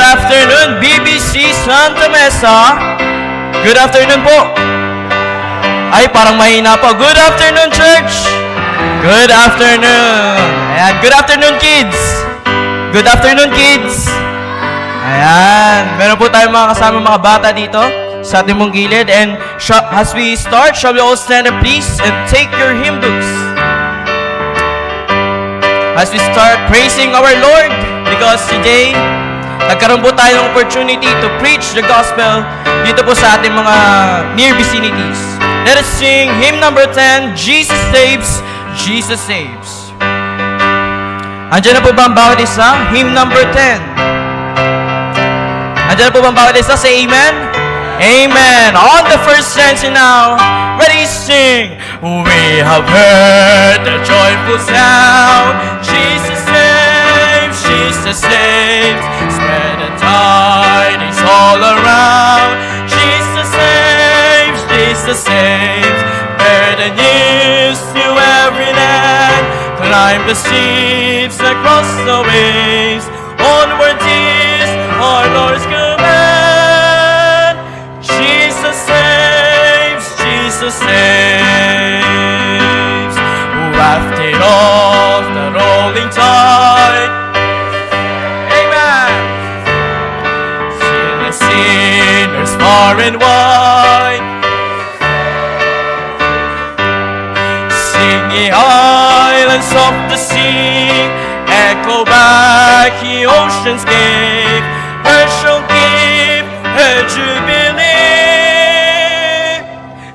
afternoon, BBC Santa Mesa. Good afternoon po. Ay, parang mahina po. Good afternoon, church. Good afternoon. Ayan, good afternoon, kids. Good afternoon, kids. Ayan, meron po tayong mga kasama mga bata dito sa ating mong gilid. And as we start, shall we all stand up please and take your hymn books. As we start praising our Lord, because today, nagkaroon po tayo ng opportunity to preach the gospel dito po sa ating mga near vicinities. Let us sing hymn number 10, Jesus Saves, Jesus Saves. Andiyan na po ba ang bawat isa? Hymn number 10. Andiyan na po ba ang bawat isa? Say amen. Amen. On the first stanza now, ready, sing. We have heard the joyful sound. Jesus saves, Jesus saves. Spread the tidings all around. Jesus saves, Jesus saves. Bear the news to every land. Climb the steeps across the waves. Onward is our Lord's command. Jesus saves, Jesus saves. Wafted off the rolling tide. Amen. Sinless sinners far and wide. Sing ye islands of the sea, echo back ye oceans gave. Earth shall give her jubilee.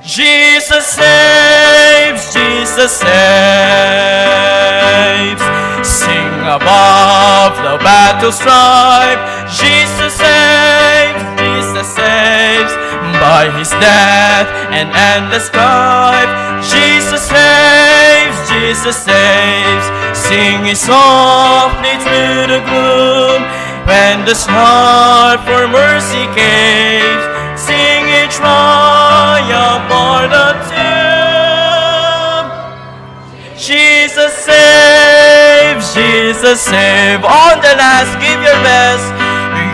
Jesus saves, Jesus saves. Sing above the battle strife. Jesus saves, Jesus saves. By his death and endless life, Jesus saves, Jesus saves. Sing it softly through the gloom. When the heart for mercy caves, sing it triumph o'er the tomb. Jesus saves, Jesus saves. On the last, give your best.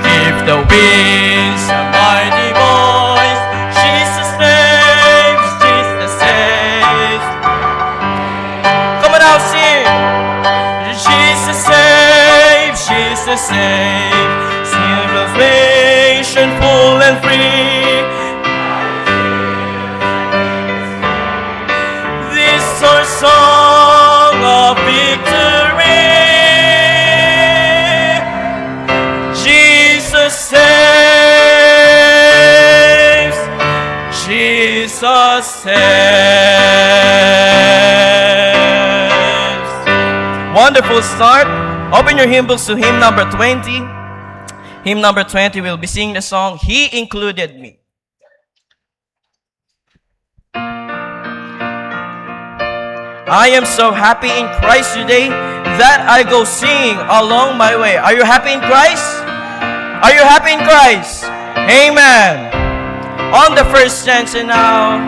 Give the winds a mighty voice. Jesus saves, Jesus saves. Come on now, sing. Jesus saves, Jesus saves. Salvation full and free. This our song of victory. Jesus saves, Jesus saves. Wonderful start. Open your hymn books to hymn number 20. Hymn number 20, we'll be singing the song, He Included Me. I am so happy in Christ today that I go singing along my way. Are you happy in Christ? Are you happy in Christ? Amen. On the first stanza now,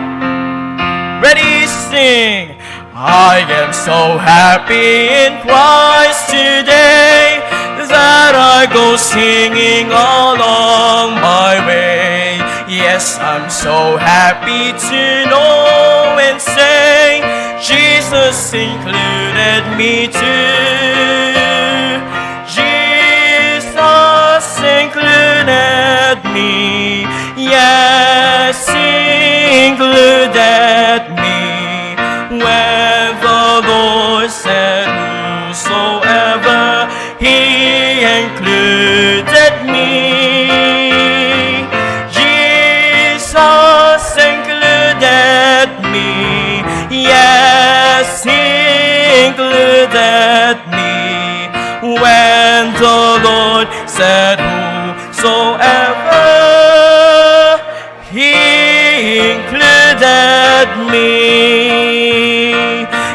ready, sing. I am so happy in Christ today that I go singing along my way. Yes, I'm so happy to know and say Jesus included me too. Jesus included me. Yes, He included me. When the Lord said, whosoever, He included me. Jesus included me. Yes, He included me. When the Lord said, whosoever, He included me.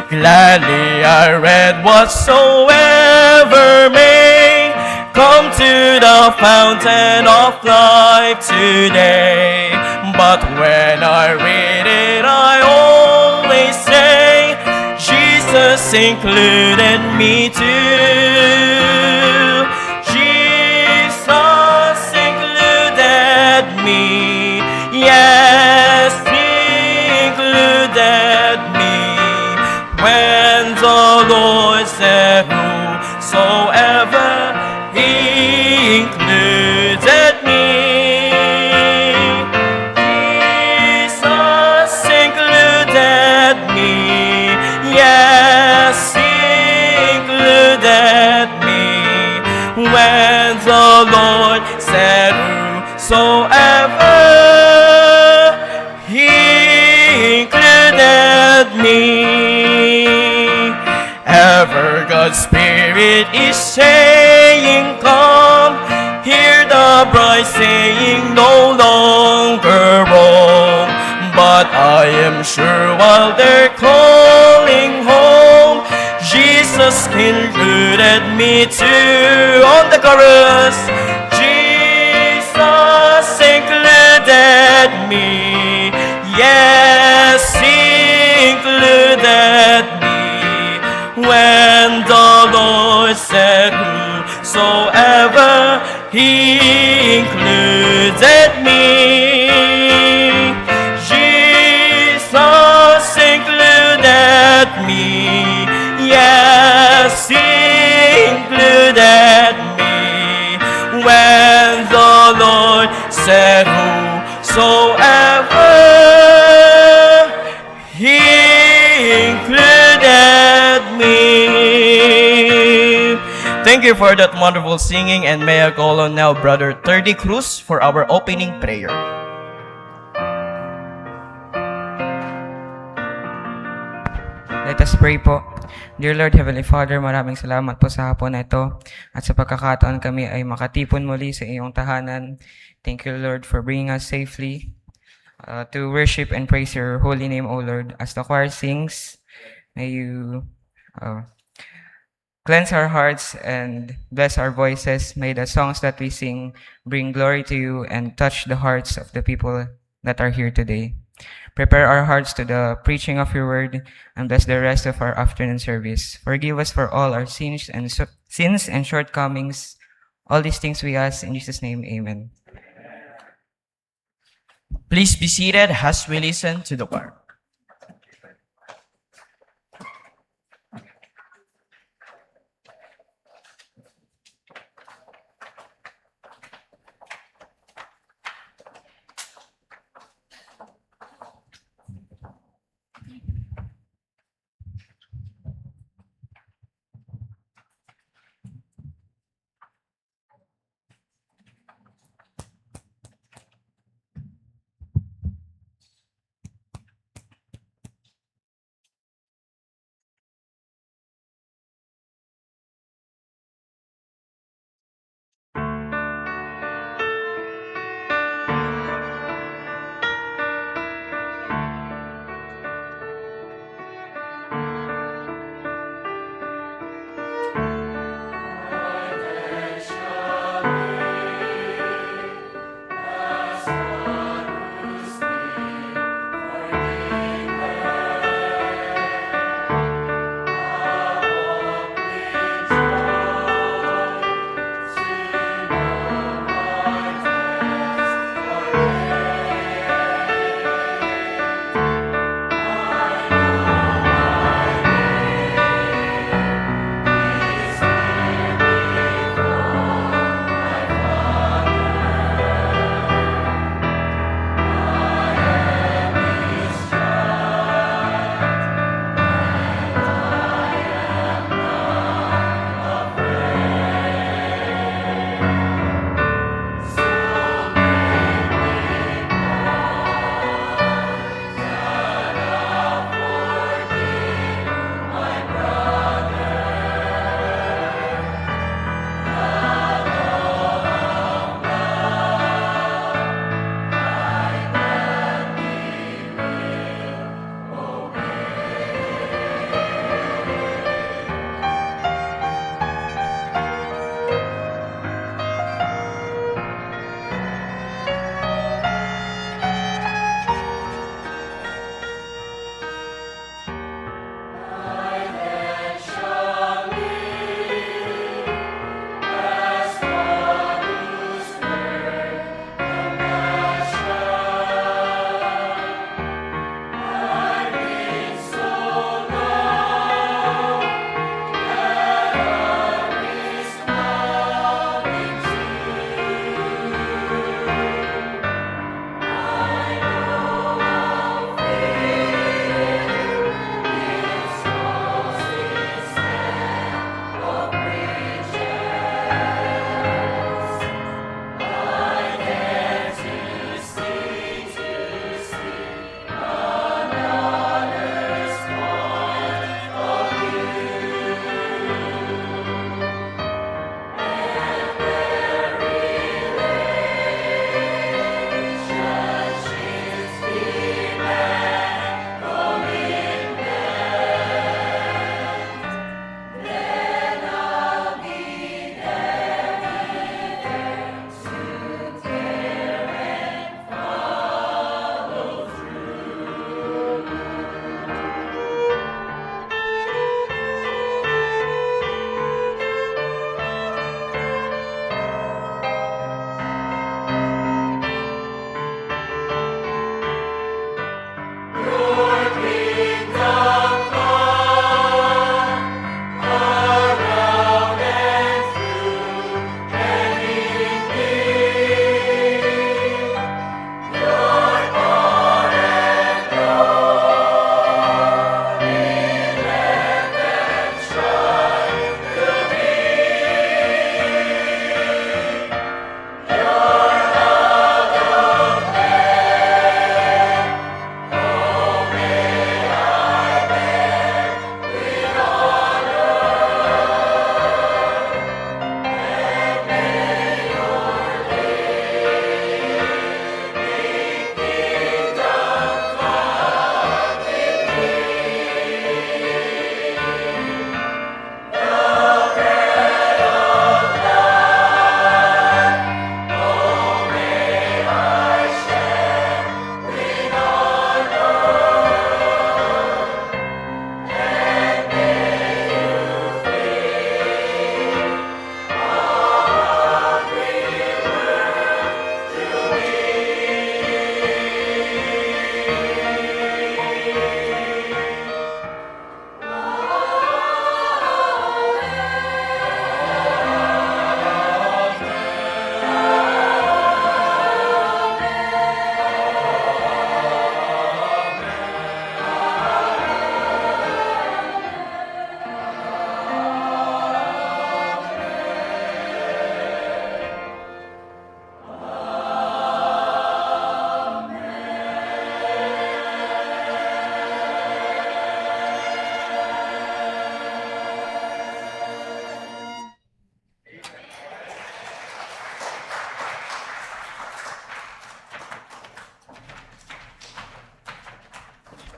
Gladly I read whatsoever may come to the fountain of life today. But when I read it, I always say, Jesus included me too. Jesus me. When the Lord said whosoever, He included me. Jesus included me. Yes, He included me. When the Lord said whosoever, He included me. Ever God's Spirit is saying, come, hear the bride saying, no longer wrong. But I am sure while they're calling home, Jesus included me too. On the chorus, Jesus included me. Yes, He included me. When the Lord said whosoever, He included me. Jesus included me. Yes, He included me. When the Lord said whosoever, He included me. Thank you for that wonderful singing, and may I call on now Brother Terdy Cruz for our opening prayer. Let us pray po. Dear Lord, Heavenly Father, maraming salamat po sa hapon na ito at sa pagkakataon kami ay makatipon muli sa iyong tahanan. Thank you, Lord, for bringing us safely to worship and praise your holy name, O Lord. As the choir sings, may you cleanse our hearts and bless our voices. May the songs that we sing bring glory to you and touch the hearts of the people that are here today. Prepare our hearts to the preaching of your word and bless the rest of our afternoon service. Forgive us for all our sins and shortcomings. All these things we ask in Jesus' name, amen. Please be seated as we listen to the choir.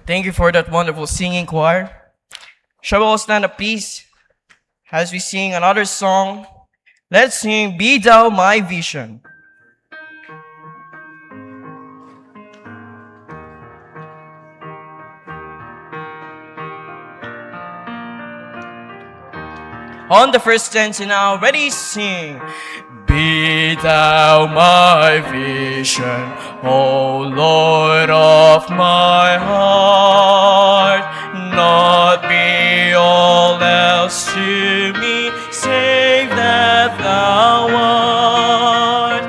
Thank you for that wonderful singing choir. Shall we all stand up, please, as we sing another song? Let's sing Be Thou My Vision. On the first stanza now, ready, sing. Be thou my vision, O Lord of my heart, not be all else to me, save that thou art.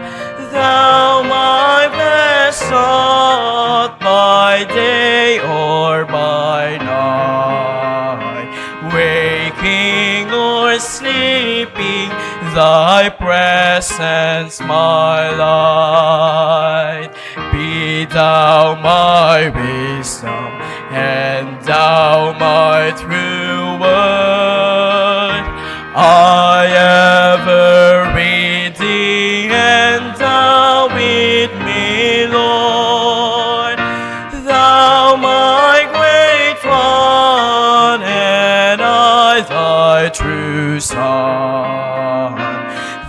Thou my best thought by day or by night, waking or sleeping, thy presence my light. Be thou my wisdom, and thou my true word. I ever read thee, and thou with me, Lord. Thou my great one, and I thy true Son.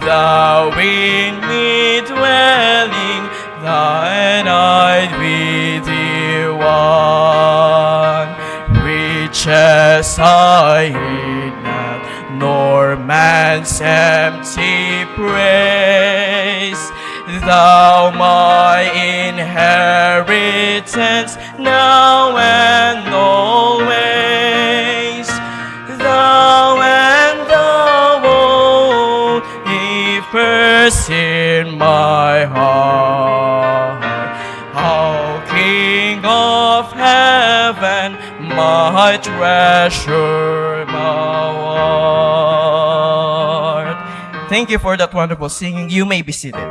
Thou in me dwelling, thine I with thee one. Riches I hate not, nor man's empty praise. Thou my inheritance, now and always. Thou and thou only first in my heart. O King of heaven, my treasure, thou art. Thank you for that wonderful singing. You may be seated.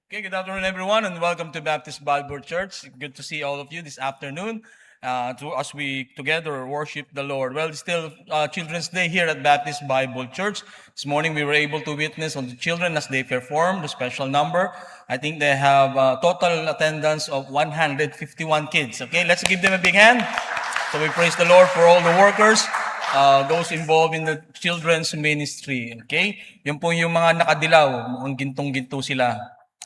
Okay, good afternoon, everyone, and welcome to Baptist Bible Church. Good to see all of you this afternoon as we together worship the Lord. Well, it's still Children's Day here at Baptist Bible Church. This morning, we were able to witness on the children as they performed the special number. I think they have a total attendance of 151 kids. Okay, let's give them a big hand. So we praise the Lord for all the workers, those involved in the children's ministry. Okay, yun po yung mga nakadilaw, ang gintong-ginto sila.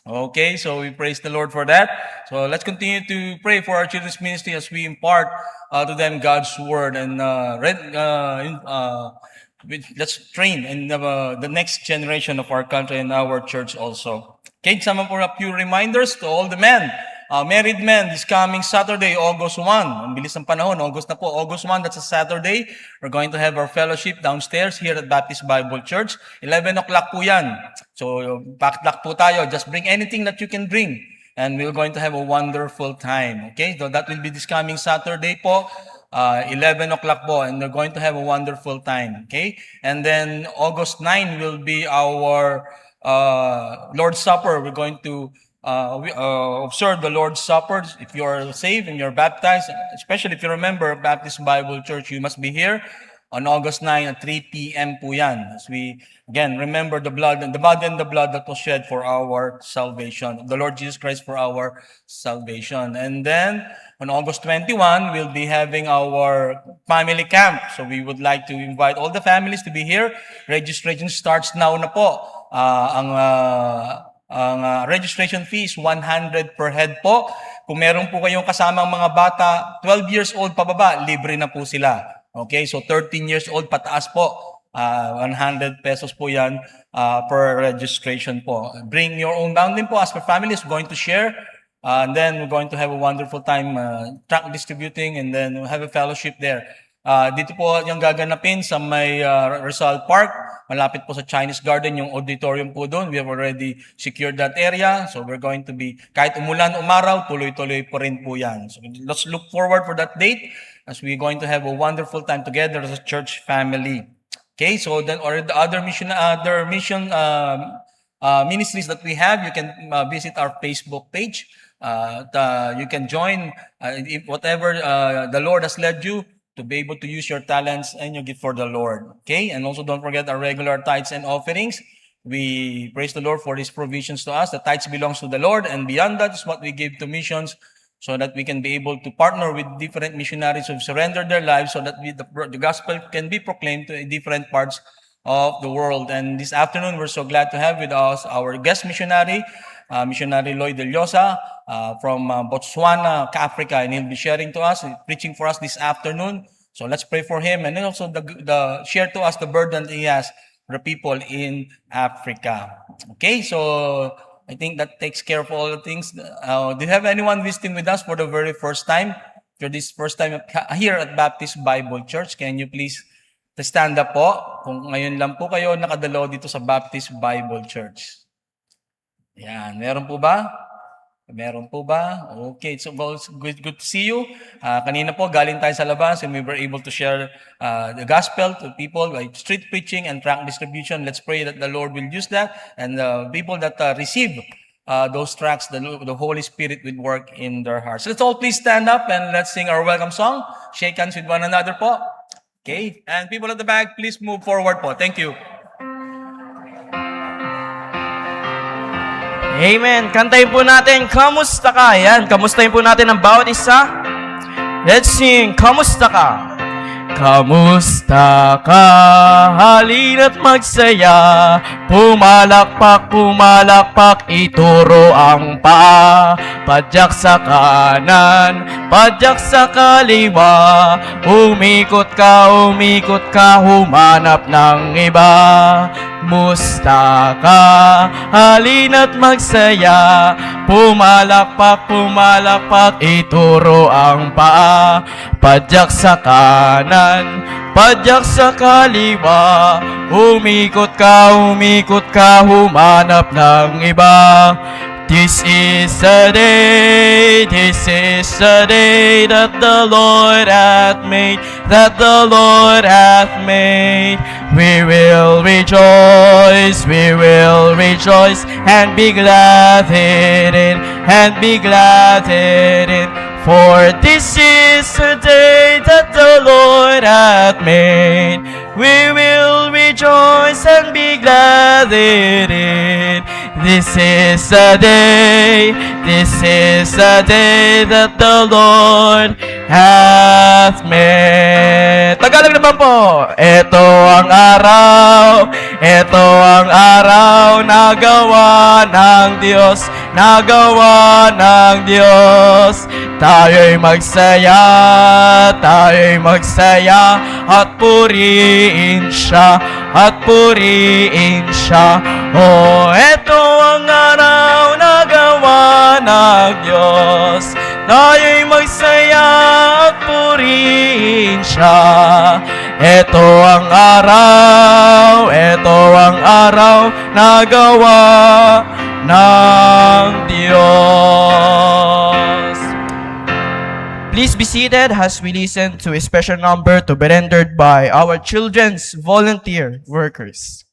Okay, so we praise the Lord for that. So let's continue to pray for our children's ministry as we impart to them God's word and let's train in the next generation of our country and our church also. Okay, some of a few reminders to all the men. Married men, this coming Saturday, August 1. Ang bilis ng panahon, August na po. August 1, that's a Saturday. We're going to have our fellowship downstairs here at Baptist Bible Church. 11 o'clock po yan. So, backlock po tayo. Just bring anything that you can bring. And we're going to have a wonderful time. Okay, so that will be this coming Saturday po. 11 o'clock po, and we're going to have a wonderful time. Okay, and then August 9 will be our Lord's Supper. We're going to observe the Lord's Supper. If you are saved and you're baptized, especially if you're a member of Baptist Bible Church, you must be here on August 9 at 3 p.m. po yan. As we, again, remember the blood and the blood that was shed for our salvation. The Lord Jesus Christ for our salvation. And then, on August 21, we'll be having our family camp. So we would like to invite all the families to be here. Registration starts now na po. Ang registration fee is 100 per head po. Kung meron po kayong kasamang mga bata, 12 years old pababa, libre na po sila. Okay, so 13 years old pataas po. 100 pesos po yan per registration po. Bring your own down din po as per families going to share. And then we're going to have a wonderful time tract distributing and then we'll have a fellowship there. Dito po yung gaganapin sa may Rizal Park. Malapit po sa Chinese Garden, yung auditorium po doon. We have already secured that area. So we're going to be, kahit umulan, umaraw, tuloy-tuloy po rin po yan. So let's look forward for that date as we're going to have a wonderful time together as a church family. Okay, so then or the other mission ministries that we have, you can visit our Facebook page. You can join whatever the Lord has led you to be able to use your talents and your gift for the Lord. Okay? And also don't forget our regular tithes and offerings. We praise the Lord for His provisions to us. The tithes belongs to the Lord, and beyond that is what we give to missions, so that we can be able to partner with different missionaries who've surrendered their lives, so that the gospel can be proclaimed to different parts of the world. And this afternoon, we're so glad to have with us our guest missionary, Missionary Lloyd Deliosa, from Botswana, Africa, and he'll be sharing to us, preaching for us this afternoon. So let's pray for him, and then also share to us the burden that he has for the people in Africa. Okay, so I think that takes care of all the things. Do you have anyone visiting with us for the very first time? For this first time here at Baptist Bible Church, can you please stand up po? Kung ngayon lang po kayo nakadalo dito sa Baptist Bible Church. Yan, meron po ba? Meron po ba? Okay, so well, it's good to see you. Kanina po, galing tayo sa labas and we were able to share the gospel to people by street preaching and tract distribution. Let's pray that the Lord will use that, and the people that receive those tracts, the Holy Spirit will work in their hearts. Let's all please stand up and let's sing our welcome song. Shake hands with one another po. Okay, and people at the back, please move forward po. Thank you. Amen. Kantayin po natin, Kamusta Ka? Yan, kamustahin po natin ang bawat isa. Let's sing, Kamusta Ka? Kamusta ka? Halina't magsaya. Pumalakpak, pumalakpak, ituro ang paa. Padyak sa kanan, padyak sa kaliwa. Umikot ka, humanap ng iba. Musta ka? Halina't magsaya. Pumalakpak, pumalakpak, ituro ang paa. Padyak sa kanan, padyak sa kaliwa. Umikot ka, humanap ng iba. This is the day that the Lord hath made, that the Lord hath made. We will rejoice, and be glad in it, For this is the day that the Lord hath made. We will rejoice and be glad in it. This is the day that the Lord hath made. Tagalog naman po. Ito ang araw na gawa ng Diyos, Tayo'y magsaya at puriin siya, Oh, ito ang araw na gawa ng Diyos. Tayo'y magsaya at puriin siya. Ito ang araw na gawa ng Diyos. Please be seated as we listen to a special number to be rendered by our children's volunteer workers.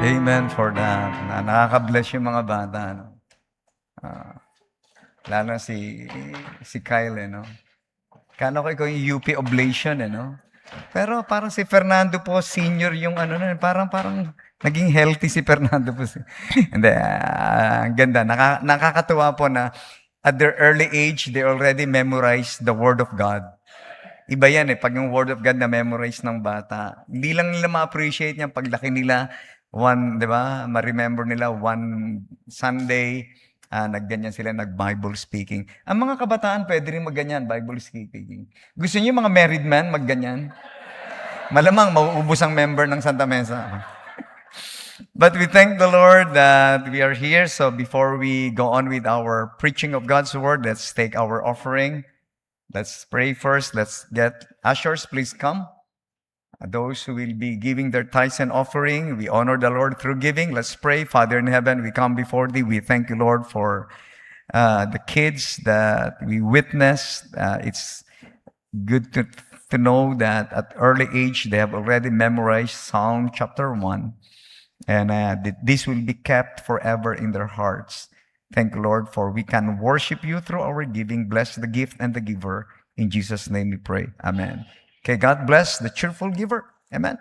Amen for that. Nakaka-bless yung mga bata. No? Lalo si Kyle, no? Kano ko ikaw yung UP Oblation, no? Pero parang si Fernando po, senior yung ano na, parang naging healthy si Fernando po. Hindi, ang ganda. Nakakatuwa po na at their early age, they already memorized the Word of God. Iba yan pag yung Word of God na memorize ng bata. Hindi lang nila ma-appreciate niya paglaki nila. Di ba? Ma-remember nila one Sunday, nagganyan sila, nag-Bible speaking. Ang mga kabataan pwede rin magganyan, Bible speaking. Gusto niyo mga married men magganyan? Malamang mauubos ang member ng Santa Mesa. But we thank the Lord that we are here. So before we go on with our preaching of God's Word, let's take our offering. Let's pray first. Let's get ushers, please come. Those who will be giving their tithes and offering, we honor the Lord through giving. Let's pray. Father in heaven, we come before Thee. We thank you, Lord, for the kids that we witnessed. It's good to know that at early age, they have already memorized Psalm chapter 1. And this will be kept forever in their hearts. Thank you, Lord, for we can worship you through our giving. Bless the gift and the giver. In Jesus' name we pray. Amen. Okay, God bless the cheerful giver. Amen.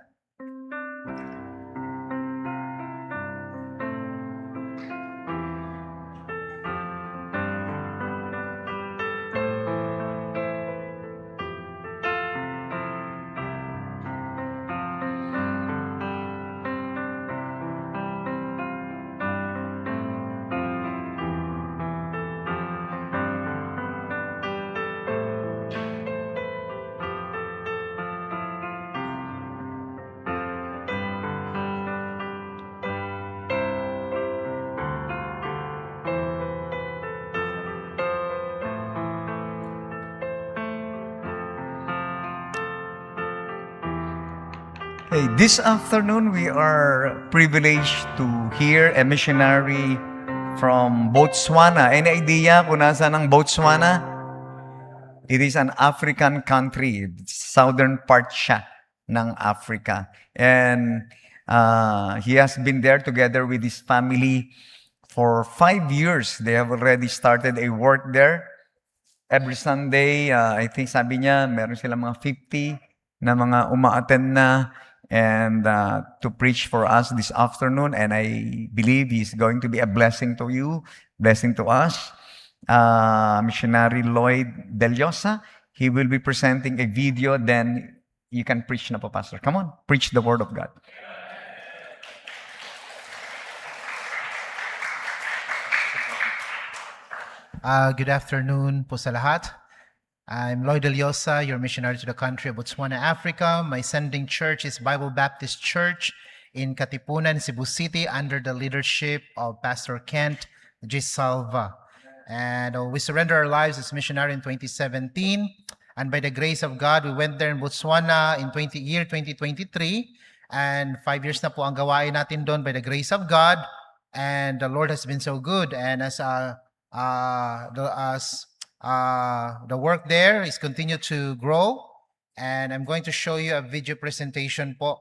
Hey, this afternoon we are privileged to hear a missionary from Botswana. Any idea kung nasaan ang Botswana? It is an African country. Southern part siya ng Africa. And he has been there together with his family for 5 years. They have already started a work there. Every Sunday, I think sabi niya, meron silang mga 50 na mga uma-attend na and to preach for us this afternoon. And I believe he's going to be a blessing to you, blessing to us. Missionary Lloyd Deliosa, he will be presenting a video, then you can preach na po, Pastor. Come on, preach the Word of God. Good afternoon po sa lahat. I'm Lloyd Deliosa, your missionary to the country of Botswana, Africa. My sending church is Bible Baptist Church in Katipunan, Cebu City, under the leadership of Pastor Kent G. Salva. And we surrendered our lives as missionary in 2017. And by the grace of God, we went there in Botswana in year 2023. And 5 years na po ang gawain natin doon by the grace of God. And the Lord has been so good. And as the work there is continue to grow. And I'm going to show you a video presentation po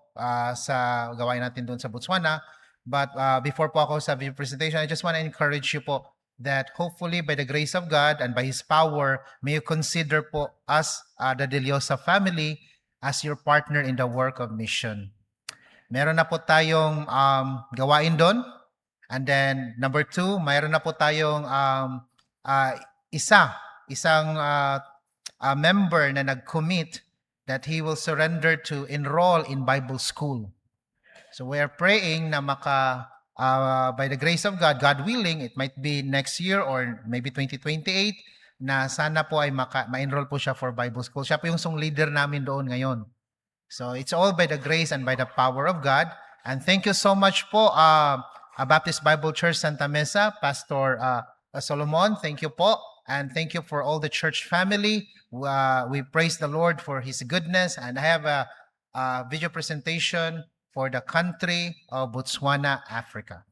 sa gawain natin doon sa Botswana. But before po ako sa video presentation, I just want to encourage you po that hopefully by the grace of God and by His power, may you consider po us, the De Leosa family, as your partner in the work of mission. Meron na po tayong gawain doon. And then number 2, mayroon na po tayong isang member na nag-commit that he will surrender to enroll in Bible school. So we are praying na by the grace of God, God willing, it might be next year or maybe 2028, na sana po ay ma-enroll po siya for Bible school. Siya po yung song leader namin doon ngayon. So it's all by the grace and by the power of God. And thank you so much po, Baptist Bible Church Santa Mesa, Pastor Solomon, thank you po. And thank you for all the church family. We praise the Lord for His goodness. And I have a video presentation for the country of Botswana, Africa.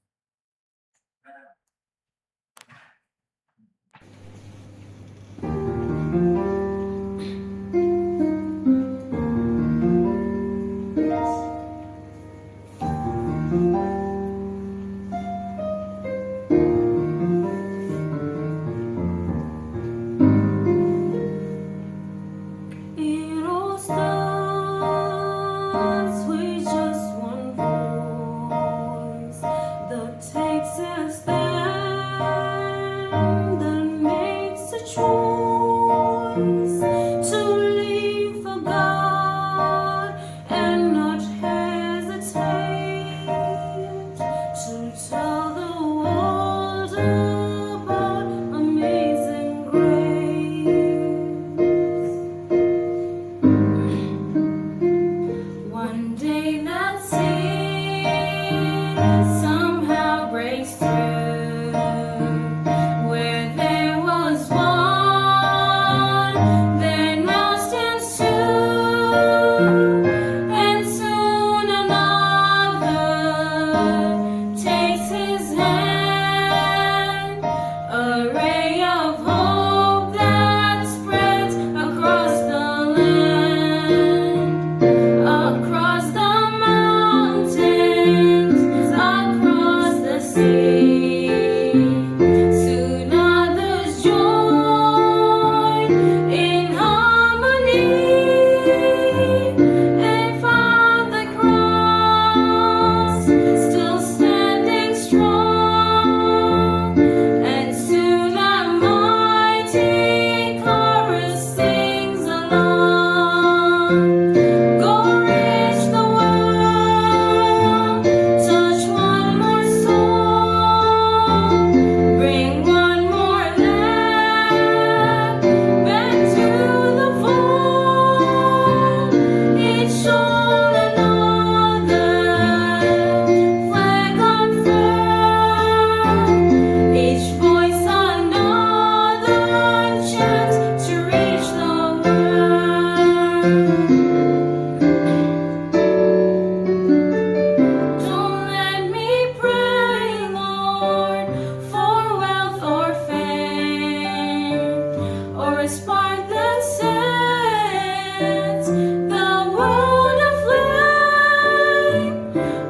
It all starts with just one voice that takes a stand, that makes a choice to live for God and not hesitate to tell the world about amazing grace. One day that sin somehow breaks through, where there was one, there now stands two, and soon another takes his hand, a ray of hope that spreads across the land. Across the mountains, across the sea, soon others join in harmony and found the cross still standing strong, and soon a mighty chorus sings along. Go reach the world, touch one more soul, bring one more lamb back to the fold. Each soul another flag unfurled, each voice another chant to reach the world. Don't let me pray, Lord, for wealth or fame, or a spark that sets the world aflame,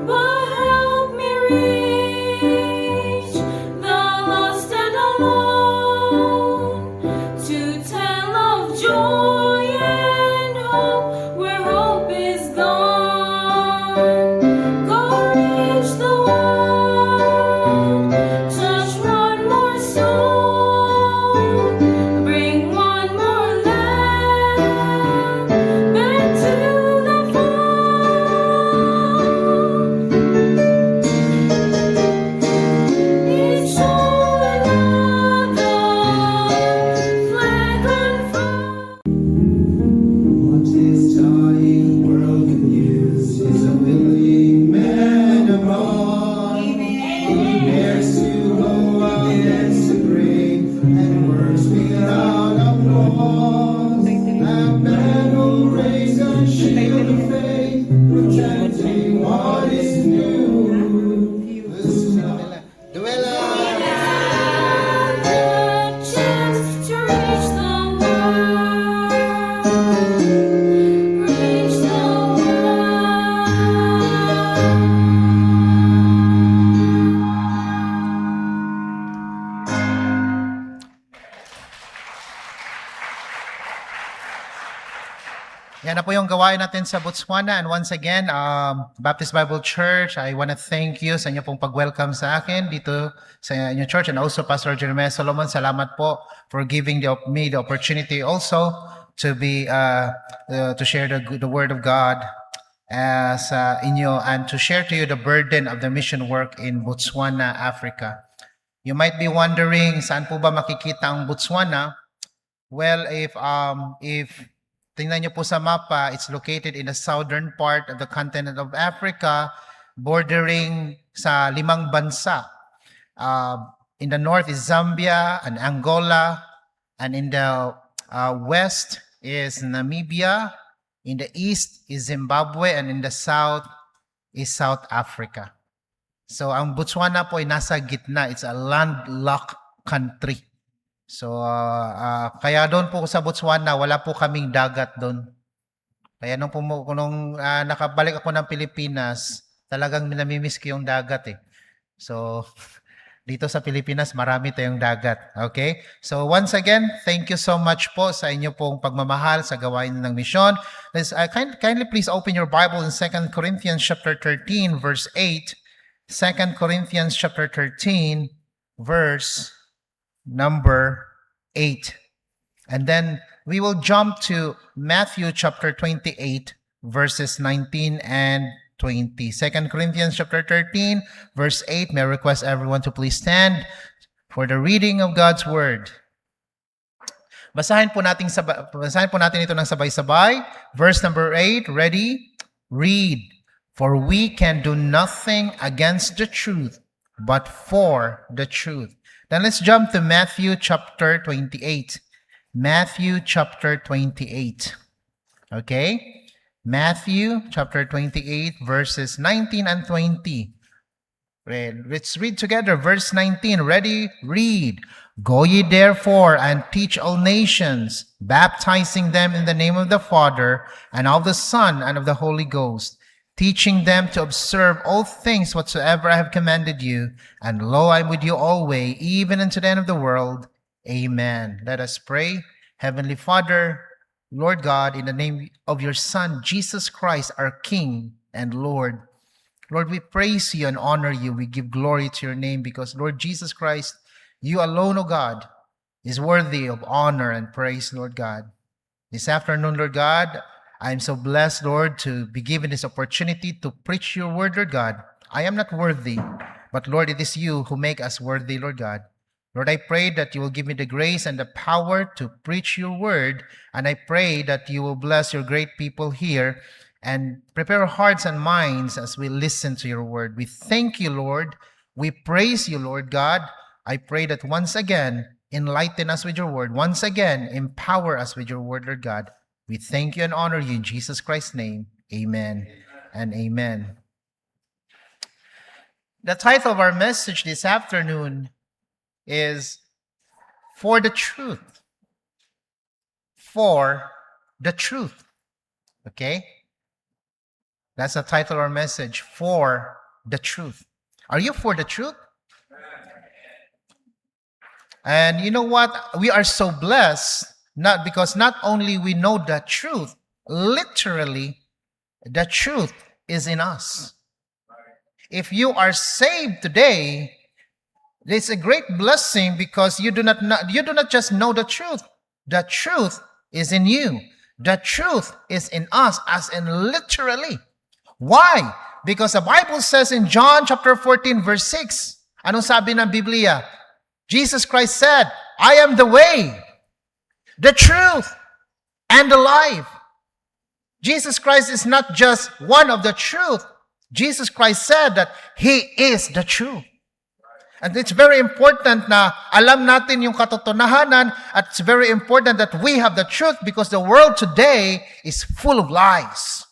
but help me reach the lost and alone, to tell of joy and hope where hope is gone. Go reach the world, touch one more soul, bring one more lamb back to the fold. Each soul another flag unfurled. What this dying world can use is a willing man abroad, who dares to go against the grain and works without applause. A man who raised a shield of faith, protecting Yan na po yung gawain natin sa Botswana. And once again, Baptist Bible Church, I want to thank you sa inyo pong pag-welcome sa akin dito sa inyong church. And also, Pastor Jeremiah Solomon, salamat po for giving me the opportunity also to be to share the Word of God sa inyo and to share to you the burden of the mission work in Botswana, Africa. You might be wondering, saan po ba makikita ang Botswana? Well, if tingnan niyo po sa mapa, it's located in the southern part of the continent of Africa, bordering sa 5 bansa. In the north is Zambia and Angola, and in the west is Namibia, in the east is Zimbabwe, and in the south is South Africa. So ang Botswana po ay nasa gitna. It's a landlocked country. So, kaya doon po sa Botswana, wala po kaming dagat doon. Kaya nung nakabalik ako ng Pilipinas, talagang namimiss ko yung dagat eh. So, dito sa Pilipinas, marami tayong dagat. Okay? So, once again, thank you so much po sa inyo pong pagmamahal sa gawain ng misyon. Kindly please open your Bible in 2 Corinthians chapter 13, verse 8. 2 Corinthians chapter 13, verse number 8. And then we will jump to Matthew chapter 28, verses 19 and 20. 2 Corinthians chapter 13, verse 8. May I request everyone to please stand for the reading of God's Word. Basahin po natin ito ng sabay-sabay. Verse number 8, ready? Read. For we can do nothing against the truth, but for the truth. Then let's jump to Matthew chapter 28. Matthew chapter 28. Okay? Matthew chapter 28, verses 19 and 20. Let's read together. Verse 19. Ready? Read. Go ye therefore and teach all nations, baptizing them in the name of the Father, and of the Son, and of the Holy Ghost, teaching them to observe all things whatsoever I have commanded you. And lo, I am with you always, even unto the end of the world. Amen. Let us pray. Heavenly Father, Lord God, in the name of your Son, Jesus Christ, our King and Lord, Lord, we praise you and honor you. We give glory to your name because, Lord Jesus Christ, you alone, O God, is worthy of honor and praise, Lord God. This afternoon, Lord God, I am so blessed, Lord, to be given this opportunity to preach your word, Lord God. I am not worthy, but Lord, it is you who make us worthy, Lord God. Lord, I pray that you will give me the grace and the power to preach your word, and I pray that you will bless your great people here and prepare our hearts and minds as we listen to your word. We thank you, Lord. We praise you, Lord God. I pray that once again, enlighten us with your word. Once again, empower us with your word, Lord God. We thank you and honor you in Jesus Christ's name. Amen and amen. The title of our message this afternoon is For the Truth. For the Truth. Okay? That's the title of our message, For the Truth. Are you for the truth? And you know what? We are so blessed, not only we know the truth, literally, the truth is in us. If you are saved today, it's a great blessing because you do not just know the truth. The truth is in you. The truth is in us, as in literally. Why? Because the Bible says in John chapter 14, verse 6, anong sabi ng Biblia? Jesus Christ said, I am the way, the truth, and the life. Jesus Christ is not just one of the truth. Jesus Christ said that He is the truth. And it's very important na alam natin yung katotohanan, at it's very important that we have the truth because the world today is full of lies.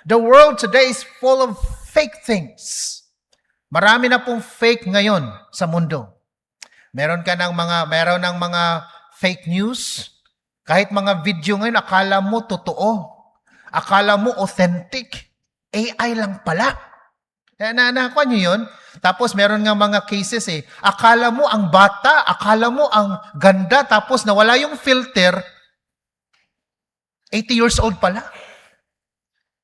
The world today is full of fake things. Marami na pong fake ngayon sa mundo. Meron ng mga fake news. Kahit mga video ngayon, akala mo totoo. Akala mo authentic. AI lang pala. Nakakuha niyo yun? Tapos meron nga mga cases akala mo ang bata, akala mo ang ganda, tapos nawala yung filter, 80 years old pala.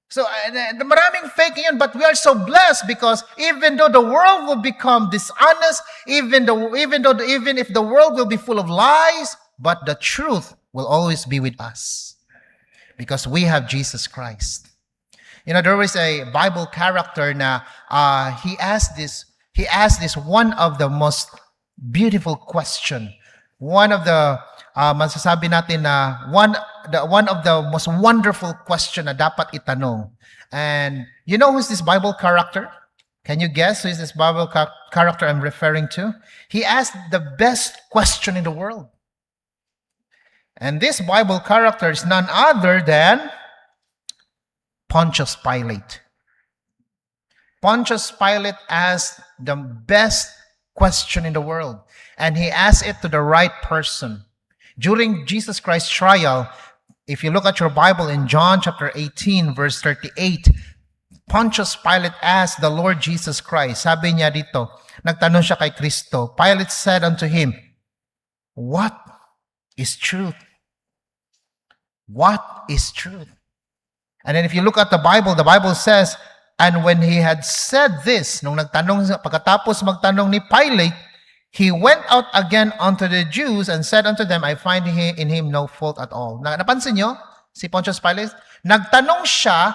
So, maraming fake yun, but we are so blessed because even though the world will become dishonest, even if the world will be full of lies, but the truth will always be with us because we have Jesus Christ. You know, there was a Bible character na he asked this one of the most beautiful question. One of the masasabi natin na one of the most wonderful question na dapat itanong. And you know who's this Bible character? Can you guess who is this Bible character I'm referring to? He asked the best question in the world. And this Bible character is none other than Pontius Pilate. Pontius Pilate asked the best question in the world, and he asked it to the right person. During Jesus Christ's trial, if you look at your Bible in John chapter 18, verse 38, Pontius Pilate asked the Lord Jesus Christ, sabi niya dito, nagtanong siya kay Kristo, Pilate said unto him, "What is truth? What is truth?" And then if you look at the Bible says, and when he had said this, pagkatapos magtanong ni Pilate, he went out again unto the Jews and said unto them, I find in him no fault at all. Napansin nyo? Si Pontius Pilate, nagtanong siya,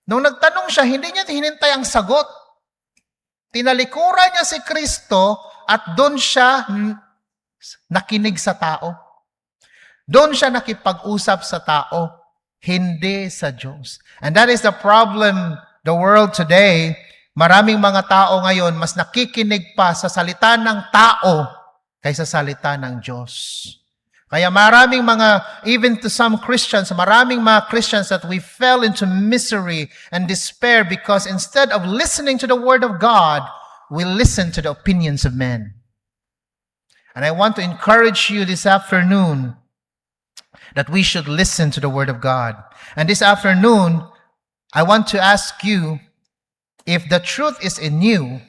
nung nagtanong siya, hindi niya hinintay ang sagot. Tinalikuran niya si Kristo at doon siya nakinig sa tao. Doon siya nakipag-usap sa tao, hindi sa Diyos. And that is the problem the world today. Maraming mga tao ngayon mas nakikinig pa sa salita ng tao kaysa salita ng Diyos. Kaya maraming even to some Christians, maraming mga Christians that we fell into misery and despair because instead of listening to the Word of God, we listen to the opinions of men. And I want to encourage you this afternoon that we should listen to the Word of God. And this afternoon, I want to ask you, if the truth is in you,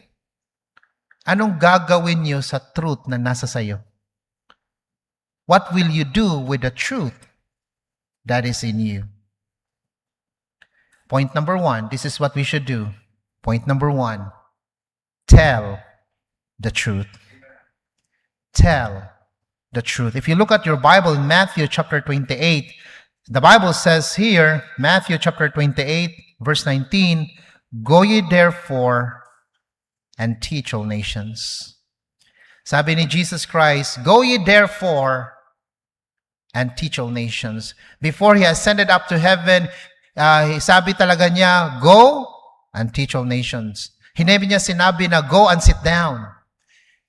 anong gagawin niyo sa truth na nasa sayo? What will you do with the truth that is in you? Point number 1, this is what we should do. Point number 1, tell the truth. Tell the truth. If you look at your Bible in Matthew chapter 28, the Bible says here, Matthew chapter 28, verse 19, Go ye therefore and teach all nations. Sabi ni Jesus Christ, Go ye therefore and teach all nations. Before He ascended up to heaven, sabi talaga niya, Go and teach all nations. Hindi niya sinabi na go and sit down.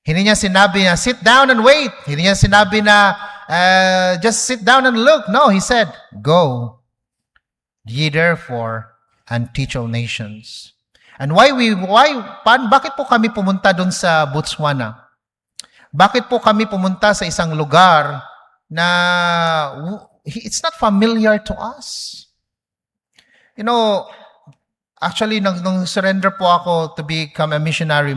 Hindi niya sinabi na sit down and wait. Hindi niya sinabi na just sit down and look. No, He said, Go ye therefore and teach all nations. And bakit po kami pumunta doon sa Botswana? Bakit po kami pumunta sa isang lugar na it's not familiar to us? You know, actually, nung surrender po ako to become a missionary,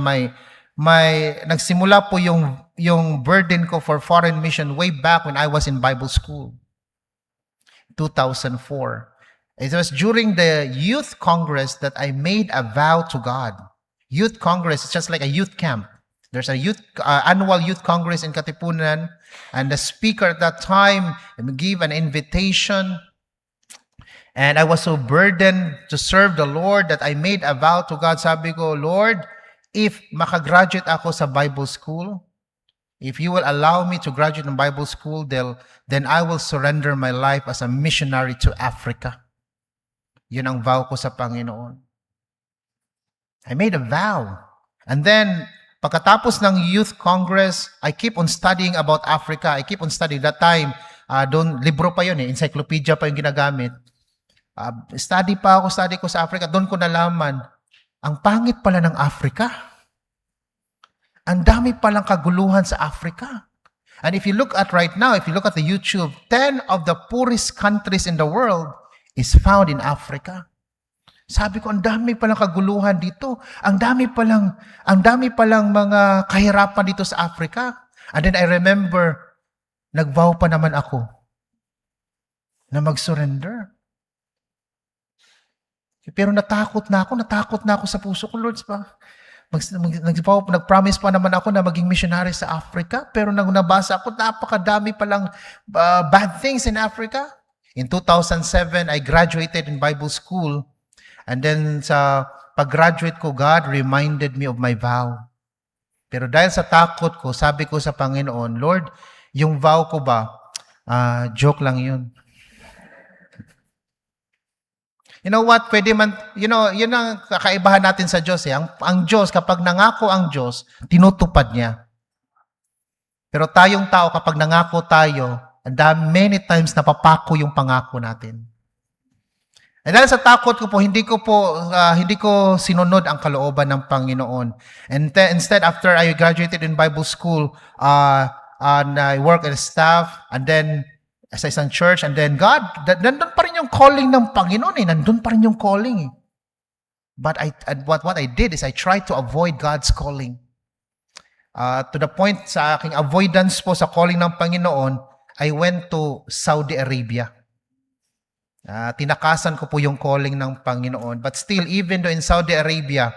nagsimula po yung burden ko for foreign mission way back when I was in Bible school, 2004. It was during the youth congress that I made a vow to God. Youth congress is just like a youth camp. There's a annual youth congress in Katipunan, and the speaker at that time gave an invitation. And I was so burdened to serve the Lord that I made a vow to God. Sabi ko, Lord, if makagraduate ako sa Bible school, if you will allow me to graduate in Bible school, then I will surrender my life as a missionary to Africa. Yun ang vow ko sa Panginoon. I made a vow. And then, pagkatapos ng youth congress, I keep on studying about Africa. I keep on studying. That time, doon, libro pa yun encyclopedia pa yung ginagamit. Study ko sa Africa. Doon ko nalaman, ang pangit pala ng Africa. Ang dami palang kaguluhan sa Africa. And if you look at right now, if you look at the YouTube, 10 of the poorest countries in the world is found in Africa. Sabi ko, ang dami palang kaguluhan dito. Ang dami palang mga kahirapan dito sa Africa. And then I remember, nagvow pa naman ako. na mag-surrender. Pero natakot na ako sa puso ko, Lord. Nag-promise pa naman ako na maging missionary sa Africa, pero nang nabasa ako, napakadami palang bad things in Africa. In 2007, I graduated in Bible school, and then sa pag-graduate ko, God reminded me of my vow. Pero dahil sa takot ko, sabi ko sa Panginoon, Lord, yung vow ko ba, joke lang yun. You know what? Pwede man, yun ang kakaibahan natin sa Diyos. Ang Diyos, kapag nangako ang Diyos, tinutupad niya. Pero tayong tao, kapag nangako tayo, many times napapako yung pangako natin. And dahil sa takot ko po, hindi ko sinunod ang kalooban ng Panginoon. And instead, after I graduated in Bible school, and I worked as staff, and then sa isang church, and then God, nandun pa rin yung calling ng Panginoon eh. Nandun pa rin yung calling eh. But what I did is I tried to avoid God's calling. To the point sa aking avoidance po sa calling ng Panginoon, I went to Saudi Arabia. Tinakasan ko po yung calling ng Panginoon. But still, even though in Saudi Arabia,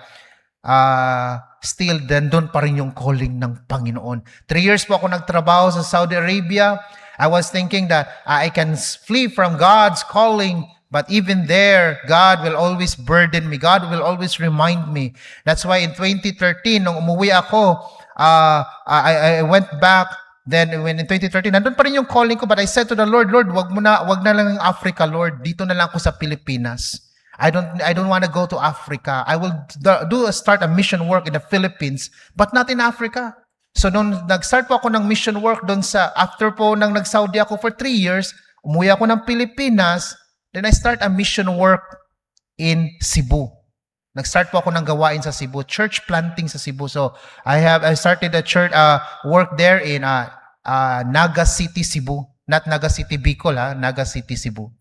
still, nandun pa rin yung calling ng Panginoon. 3 years po ako nagtrabaho sa Saudi Arabia. I was thinking that I can flee from God's calling, but even there, God will always burden me. God will always remind me. That's why in 2013, nung umuwi ako, I went back. Then when in 2013, nandun pa rin yung calling ko, but I said to the Lord, Lord, wag na lang ng Africa, Lord. Dito na lang ako sa Pilipinas. I don't want to go to Africa. I will start a mission work in the Philippines, but not in Africa. So nung nag-start po ako ng mission work doon after po nang nag-Saudi ako for 3 years, umuwi ako ng Pilipinas, then I start a mission work in Cebu. Nag-start po ako ng gawain sa Cebu, church planting sa Cebu. So I started a church work there in Naga City, Cebu. Not Naga City, Bicol, Naga City, Cebu.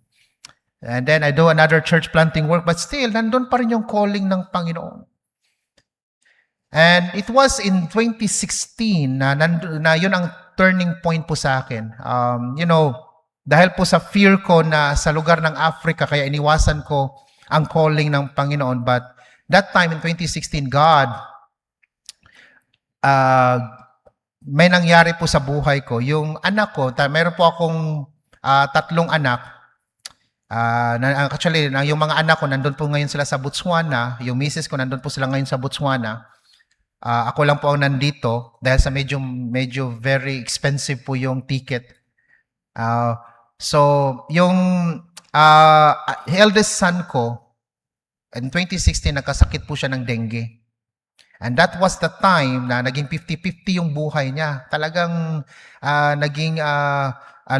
And then I do another church planting work, but still, nandun pa rin yung calling ng Panginoon. And it was in 2016 na yun ang turning point po sa akin. Dahil po sa fear ko na sa lugar ng Africa, kaya iniwasan ko ang calling ng Panginoon. But that time in 2016, God, may nangyari po sa buhay ko. Yung anak ko, meron po akong 3 anak. Actually, yung mga anak ko, nandun po ngayon sila sa Botswana. Yung misis ko, nandun po sila ngayon sa Botswana. Ako lang po ang nandito dahil sa medyo very expensive po yung ticket. So, yung eldest son ko, in 2016, nagkasakit po siya ng dengue. And that was the time na naging 50-50 yung buhay niya. Talagang naging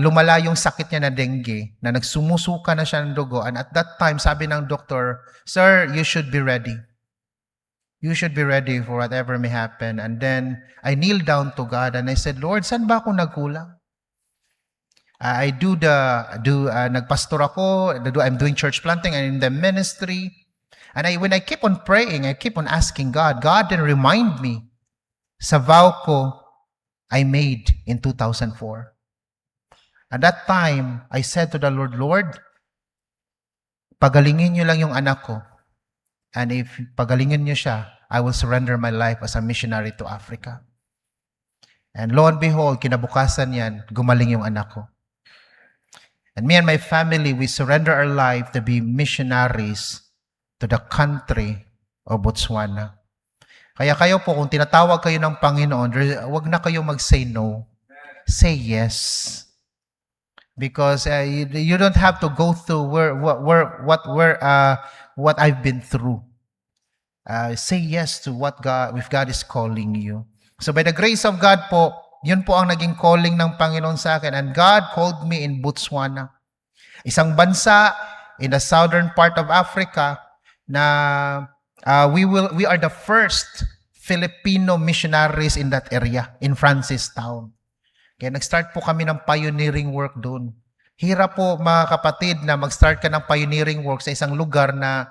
lumala yung sakit niya na dengue, na nagsumusuka na siya ng dugo. And at that time, sabi ng doktor, Sir, you should be ready. You should be ready for whatever may happen. And then, I kneeled down to God and I said, Lord, saan ba ako nagkulang? Nagpastor ako, I'm doing church planting and in the ministry. And when I keep on praying, I keep on asking God then remind me sa vow ko I made in 2004. At that time, I said to the Lord, Lord, pagalingin niyo lang yung anak ko. And if pagalingin niyo siya, I will surrender my life as a missionary to Africa. And lo and behold, kinabukasan yan, gumaling yung anak ko. And me and my family, we surrender our life to be missionaries to the country of Botswana. Kaya kayo po, kung tinatawag kayo ng Panginoon, wag na kayo mag-say no. Say yes. Because you don't have to go through what I've been through. Say yes to if God is calling you. So by the grace of God po, yun po ang naging calling ng Panginoon sa akin. And God called me in Botswana. Isang bansa in the southern part of Africa na we are the first Filipino missionaries in that area, in Francistown. Kaya nag-start po kami ng pioneering work doon. Hirap po mga kapatid na mag-start ka ng pioneering work sa isang lugar na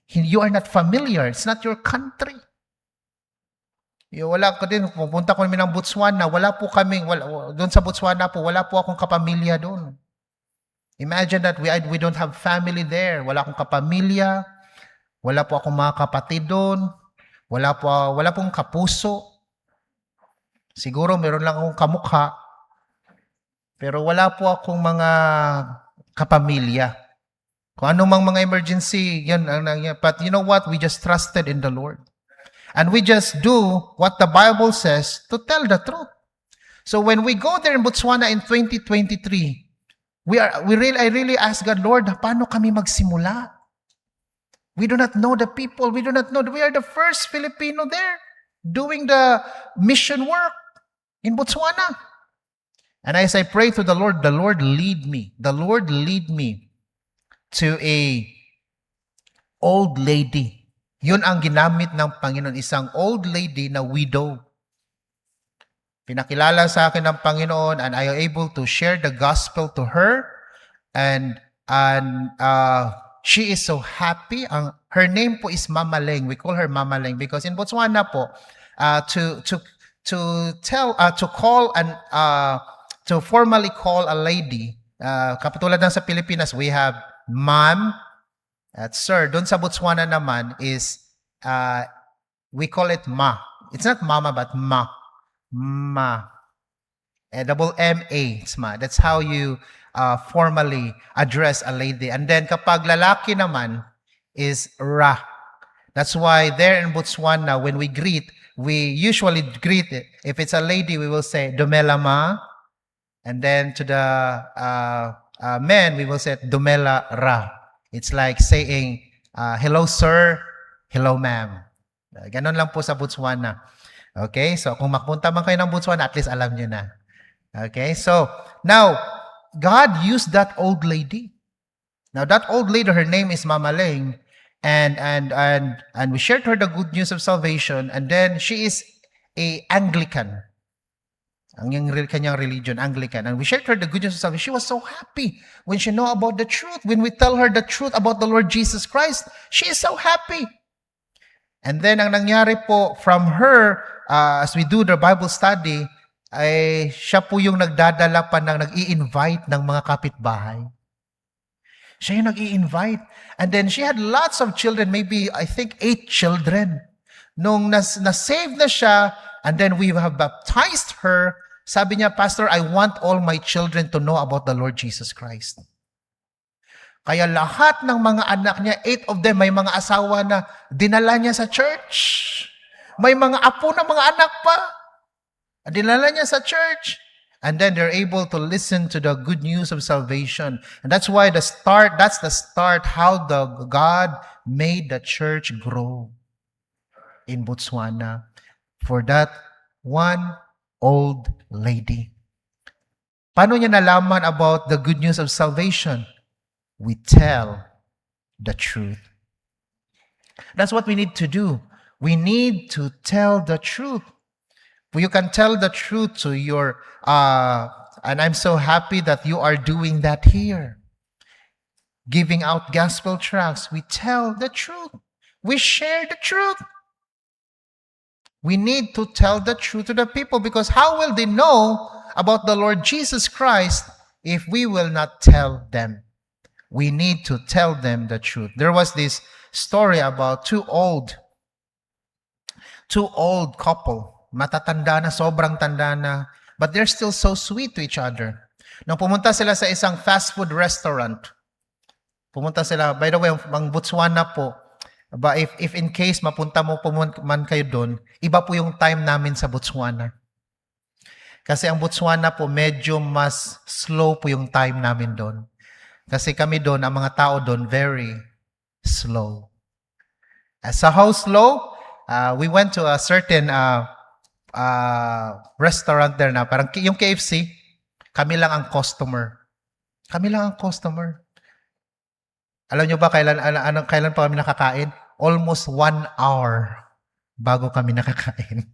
you are not familiar. It's not your country. Wala ko din, pupunta ko namin ng Botswana, doon sa Botswana po, wala po akong kapamilya doon. Imagine that we don't have family there. Wala akong kapamilya, wala po akong mga kapatid doon, wala pong kapuso. Siguro meron lang akong kamukha, pero wala po akong mga kapamilya. Kung anong mga emergency, yan ang nangyayari. But you know what? We just trusted in the Lord. And we just do what the Bible says to tell the truth. So when we go there in Botswana in 2023, I really ask God, Lord, paano kami magsimula? We do not know the people. We do not know. We are the first Filipino there doing the mission work in Botswana. And as I pray to the Lord lead me. The Lord lead me to a old lady. Yun ang ginamit ng Panginoon, isang old lady na widow. Pinakilala sa akin ng Panginoon and I am able to share the gospel to her and she is so happy. Her name po is Mama Leng. We call her Mama Leng because in Botswana po to formally call a lady, kapatulad ng sa Pilipinas, we have ma'am at sir. Doon sa Botswana naman is we call it ma. It's not mama but ma. Ma. Double M-A. It's ma. That's how you formally address a lady. And then kapag lalaki naman is ra. That's why there in Botswana, when we greet, we usually greet it. If it's a lady, we will say Dumela ma. And then to the men, we will say Dumela ra. It's like saying, hello sir, hello ma'am. Ganon lang po sa Botswana. Okay, so kung mapunta man kayo ng Botswana, at least alam nyo na. Okay, so now, God used that old lady. Now that old lady, her name is Mama Leng, and we shared her the good news of salvation, and then she is a Anglican. Ang kanyang religion, Anglican. And we shared her the good news of salvation. She was so happy when she know about the truth. When we tell her the truth about the Lord Jesus Christ, she is so happy. And then ang nangyari po from her, as we do the Bible study, ay siya po yung nagdadala pa ng nag-i-invite ng mga kapitbahay. Siya yung nag-i-invite. And then she had lots of children, maybe I think 8 children. Nung na-save na siya, and then we have baptized her, sabi niya, Pastor, I want all my children to know about the Lord Jesus Christ. Kaya lahat ng mga anak niya, 8 of them, may mga asawa na dinala niya sa church. May mga apo na mga anak pa. Dinala niya sa church. And then they're able to listen to the good news of salvation. And that's why that's the start how God made the church grow in Botswana for that one old lady. Paano niya nalaman about the good news of salvation? We tell the truth. That's what we need to do. We need to tell the truth. You can tell the truth to your, and I'm so happy that you are doing that here. Giving out gospel tracts. We tell the truth. We share the truth. We need to tell the truth to the people because how will they know about the Lord Jesus Christ if we will not tell them? We need to tell them the truth. There was this story about two old couple. Matatanda na, sobrang tanda na, but they're still so sweet to each other. Nung pumunta sila sa isang fast food restaurant, pumunta sila, by the way, ang Botswana po, but if in case mapunta man kayo doon, iba po yung time namin sa Botswana. Kasi ang Botswana po, medyo mas slow po yung time namin doon. Kasi kami doon, ang mga tao doon, very slow. So how slow? We went to a certain restaurant there na parang yung KFC, kami lang ang customer. Kami lang ang customer. Alam nyo ba kailan pa kami nakakain? Almost 1 hour bago kami nakakain.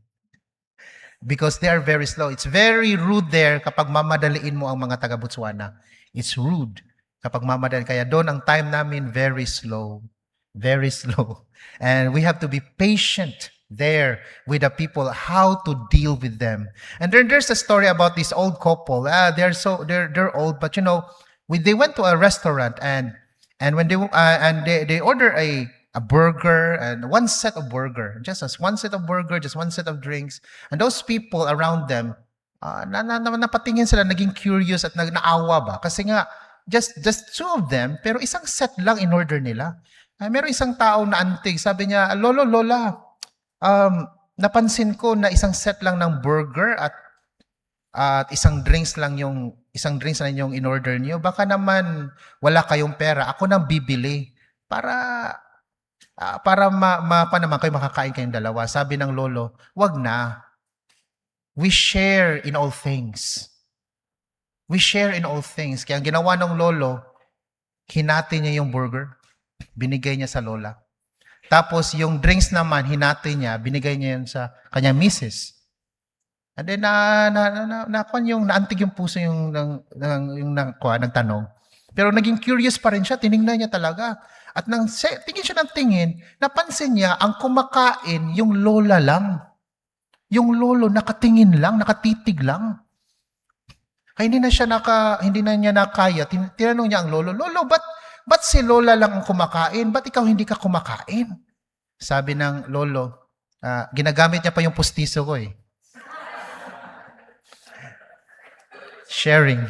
Because they are very slow. It's very rude there kapag mamadaliin mo ang mga taga Botswana. It's rude kapag mamadaliin. Kaya doon ang time namin very slow. Very slow. And we have to be patient there with the people, how to deal with them. And then there's a story about this old couple. They're old, but you know, they went to a restaurant, and when they order a burger, and one set of burger, just as one set of burger, just one set of drinks, and those people around them, napatingin sila, naging curious at naawa ba? Kasi nga, just two of them, pero isang set lang in order nila. Meron isang tao na antig, sabi niya, Lolo, Lola, napansin ko na isang set lang ng burger at isang drinks lang yung in order niyo. Baka naman wala kayong pera. Ako nang bibili para naman kayo makakain kayong dalawa. Sabi ng lolo, wag na. We share in all things. We share in all things. Kaya ang ginawa ng lolo, hinati niya yung burger, binigay niya sa lola. Tapos yung drinks naman, hinati niya, binigay niya yun sa kanya misis. And then naantig yung puso yung nagtanong. Pero naging curious pa rin siya, tiningnan niya talaga. At tingin siya ng tingin, napansin niya ang kumakain yung lola lang. Yung lolo nakatingin lang, nakatitig lang. Kaya hindi na niya nakaya. Tinanong niya ang lolo, Lolo, ba't si lola lang ang kumakain? Ba't ikaw hindi ka kumakain? Sabi ng lolo, ginagamit niya pa yung pustiso ko eh. Sharing.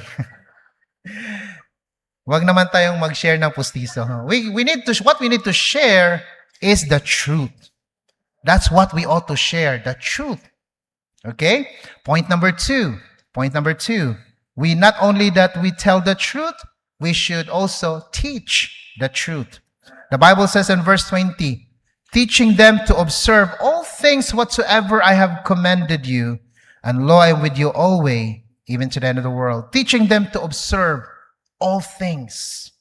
Wag naman tayong mag-share ng pustiso. What we need to share is the truth. That's what we ought to share, the truth. Okay? Point number two. We not only that we tell the truth, we should also teach the truth. The Bible says in verse 20, teaching them to observe all things whatsoever I have commanded you, and lo, I am with you always, even to the end of the world. Teaching them to observe all things.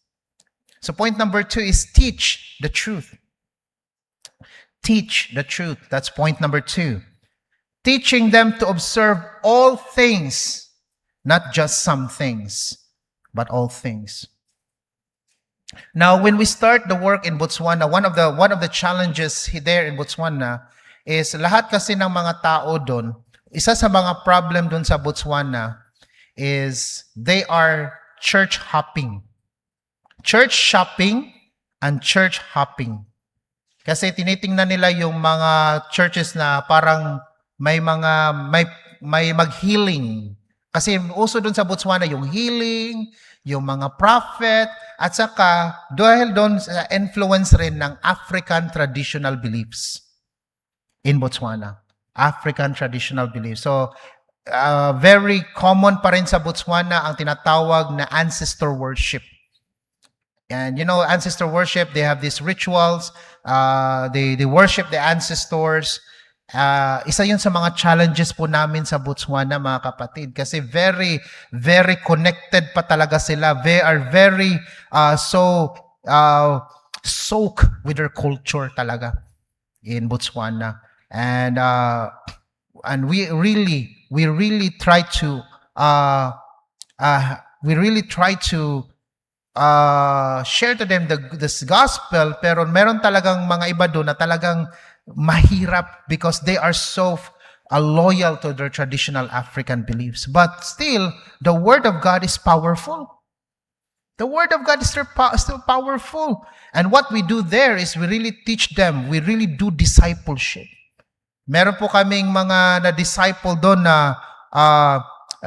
So point number 2 is teach the truth. Teach the truth. That's point number 2. Teaching them to observe all things, not just some things, but all things. Now, when we start the work in Botswana, one of the challenges there in Botswana is lahat kasi ng mga tao doon, isa sa mga problem doon sa Botswana is they are church hopping. Church shopping and church hopping. Kasi tinitingnan nila yung mga churches na parang may mag-healing. Kasi uso doon sa Botswana yung healing, yung mga prophet, at saka dahil doon sa influence rin ng African traditional beliefs in Botswana. African traditional beliefs. So, very common pa rin sa Botswana ang tinatawag na ancestor worship. And you know, ancestor worship, they have these rituals. They worship the ancestors. Isa yun sa mga challenges po namin sa Botswana, mga kapatid. Kasi very, very connected pa talaga sila. They are very soaked with their culture talaga in Botswana. And we really try to share to them this gospel, pero meron talagang mga iba doon na talagang mahirap because they are so loyal to their traditional African beliefs. But still, the Word of God is powerful. The Word of God is still powerful. And what we do there is we really teach them. We really do discipleship. Meron po kaming mga na-disciple doon na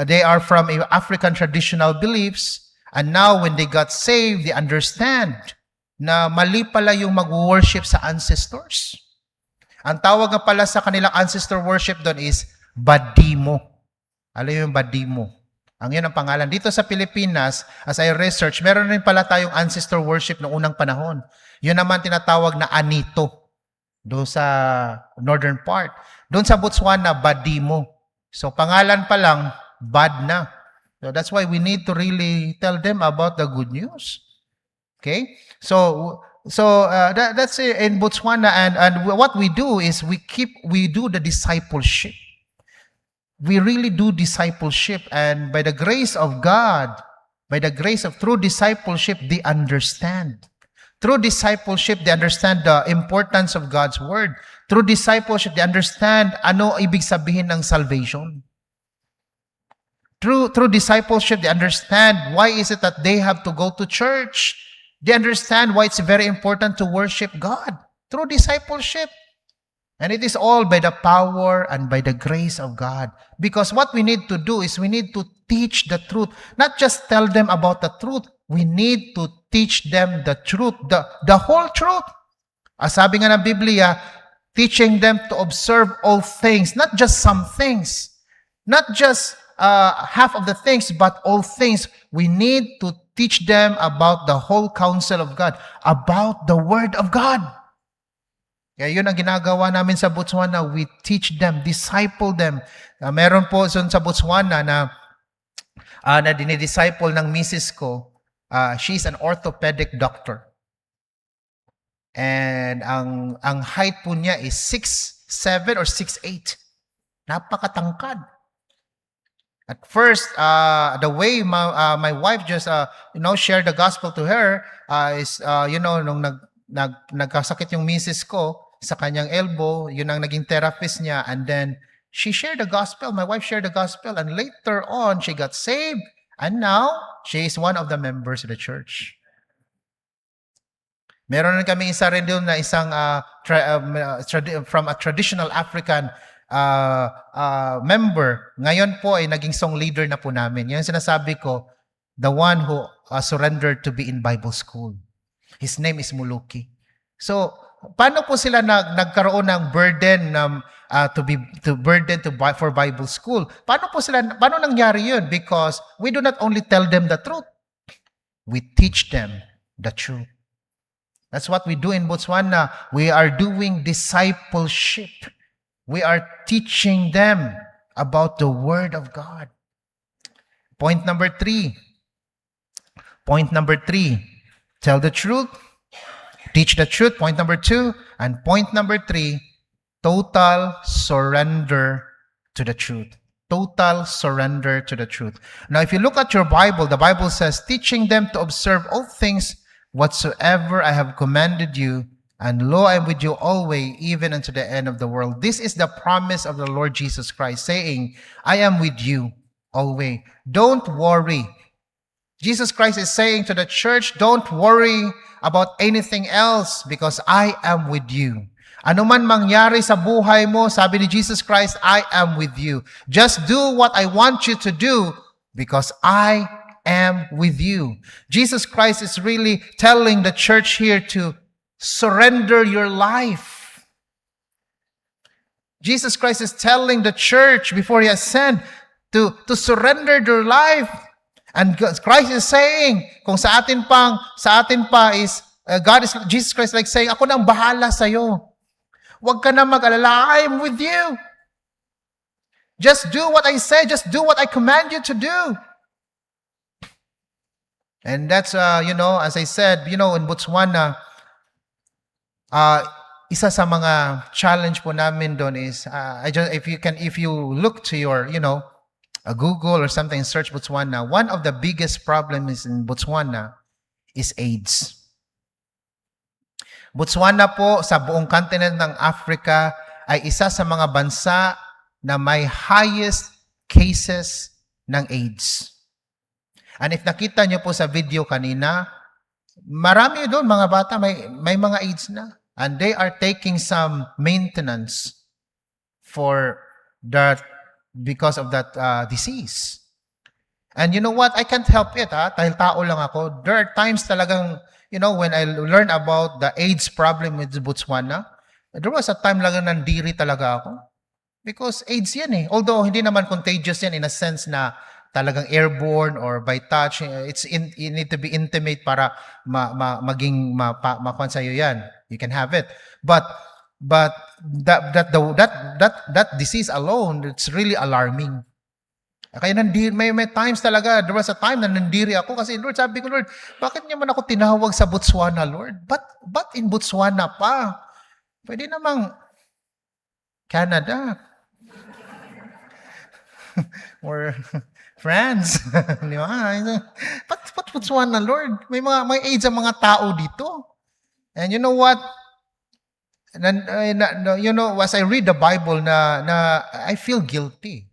they are from African traditional beliefs. And now when they got saved, they understand na mali pala yung mag-worship sa ancestors. Ang tawag nga pala sa kanilang ancestor worship doon is Badimo. Alam yung Badimo. Ang yun ang pangalan. Dito sa Pilipinas, as I research, meron rin pala tayong ancestor worship noong unang panahon. Yun naman tinatawag na Anito. Doon sa northern part. Doon sa Botswana, Badimo. So pangalan pa lang, bad na. So that's why we need to really tell them about the good news. Okay? So that's it in Botswana, and what we do is we do the discipleship. We really do discipleship, and by the grace of God, through discipleship, they understand. Through discipleship, they understand the importance of God's word. Through discipleship, they understand ano ibig sabihin ng salvation. Through discipleship, they understand why is it that they have to go to church. They understand why it's very important to worship God through discipleship. And it is all by the power and by the grace of God. Because what we need to do is we need to teach the truth. Not just tell them about the truth. We need to teach them the truth, the whole truth. As sabi nga ng Biblia, teaching them to observe all things, not just some things. Not just half of the things, but all things. We need to teach them about the whole counsel of God, about the Word of God. Kaya yun ang ginagawa namin sa Botswana. We teach them, disciple them. Meron po sa Botswana na dinidisciple ng misis ko. She's an orthopedic doctor. And ang height po niya is 6'7" or 6'8". Napakatangkad. At first, the way my wife just shared the gospel to her is nung nagkasakit yung misis ko sa kanyang elbow, yun ang naging therapist niya, and then she shared the gospel. My wife shared the gospel, and later on she got saved, and now she is one of the members of the church. Meron na kami isa rin doon na isang from a traditional African member. Ngayon po ay naging song leader na po namin. Yan sinasabi ko, the one who surrendered to be in Bible school. His name is Muluki. So, paano po sila nagkaroon ng burden for Bible school? Paano nangyari yun? Because we do not only tell them the truth, we teach them the truth. That's what we do in Botswana. We are doing discipleship. We are teaching them about the Word of God. Point number 3. Tell the truth. Teach the truth. Point number 2. And point number 3, total surrender to the truth. Total surrender to the truth. Now, if you look at your Bible, the Bible says, teaching them to observe all things whatsoever I have commanded you, and lo, I am with you always, even unto the end of the world. This is the promise of the Lord Jesus Christ, saying, I am with you always. Don't worry. Jesus Christ is saying to the church, don't worry about anything else because I am with you. Ano man mangyari sa buhay mo, sabi ni Jesus Christ, I am with you. Just do what I want you to do because I am with you. Jesus Christ is really telling the church here to surrender your life. Jesus Christ is telling the church before He ascended to surrender their life. And Christ is saying, kung sa atin pa is, Jesus Christ like saying, ako nang bahala sa'yo. Huwag ka na mag-alala, I am with you. Just do what I say, just do what I command you to do. And that's, as I said, in Botswana, isa sa mga challenge po namin doon is, if you look to your, a Google or something, search Botswana, one of the biggest problems in Botswana is AIDS. Botswana po sa buong continent ng Africa ay isa sa mga bansa na may highest cases ng AIDS. And if nakita nyo po sa video kanina, marami doon mga bata may mga AIDS na. And they are taking some maintenance for that because of that disease. And you know what? I can't help it, dahil tao lang ako. There are times talagang, when I learned about the AIDS problem with Botswana, there was a time lang nandiri talaga ako. Because AIDS yan eh. Although hindi naman contagious yan in a sense na talagang airborne or by touch. You need to be intimate para maging makuha sa'yo yan. You can have it. But that disease alone, it's really alarming. Kaya may times talaga, there was a time na nandiri ako kasi, Lord, sabi ko, Lord, bakit niyo man ako tinawag sa Botswana, Lord? But in Botswana pa? Pwede namang Canada. Or France. Di ba? But Botswana, Lord? May AIDS ang mga tao dito. And you know what? As I read the Bible, I feel guilty.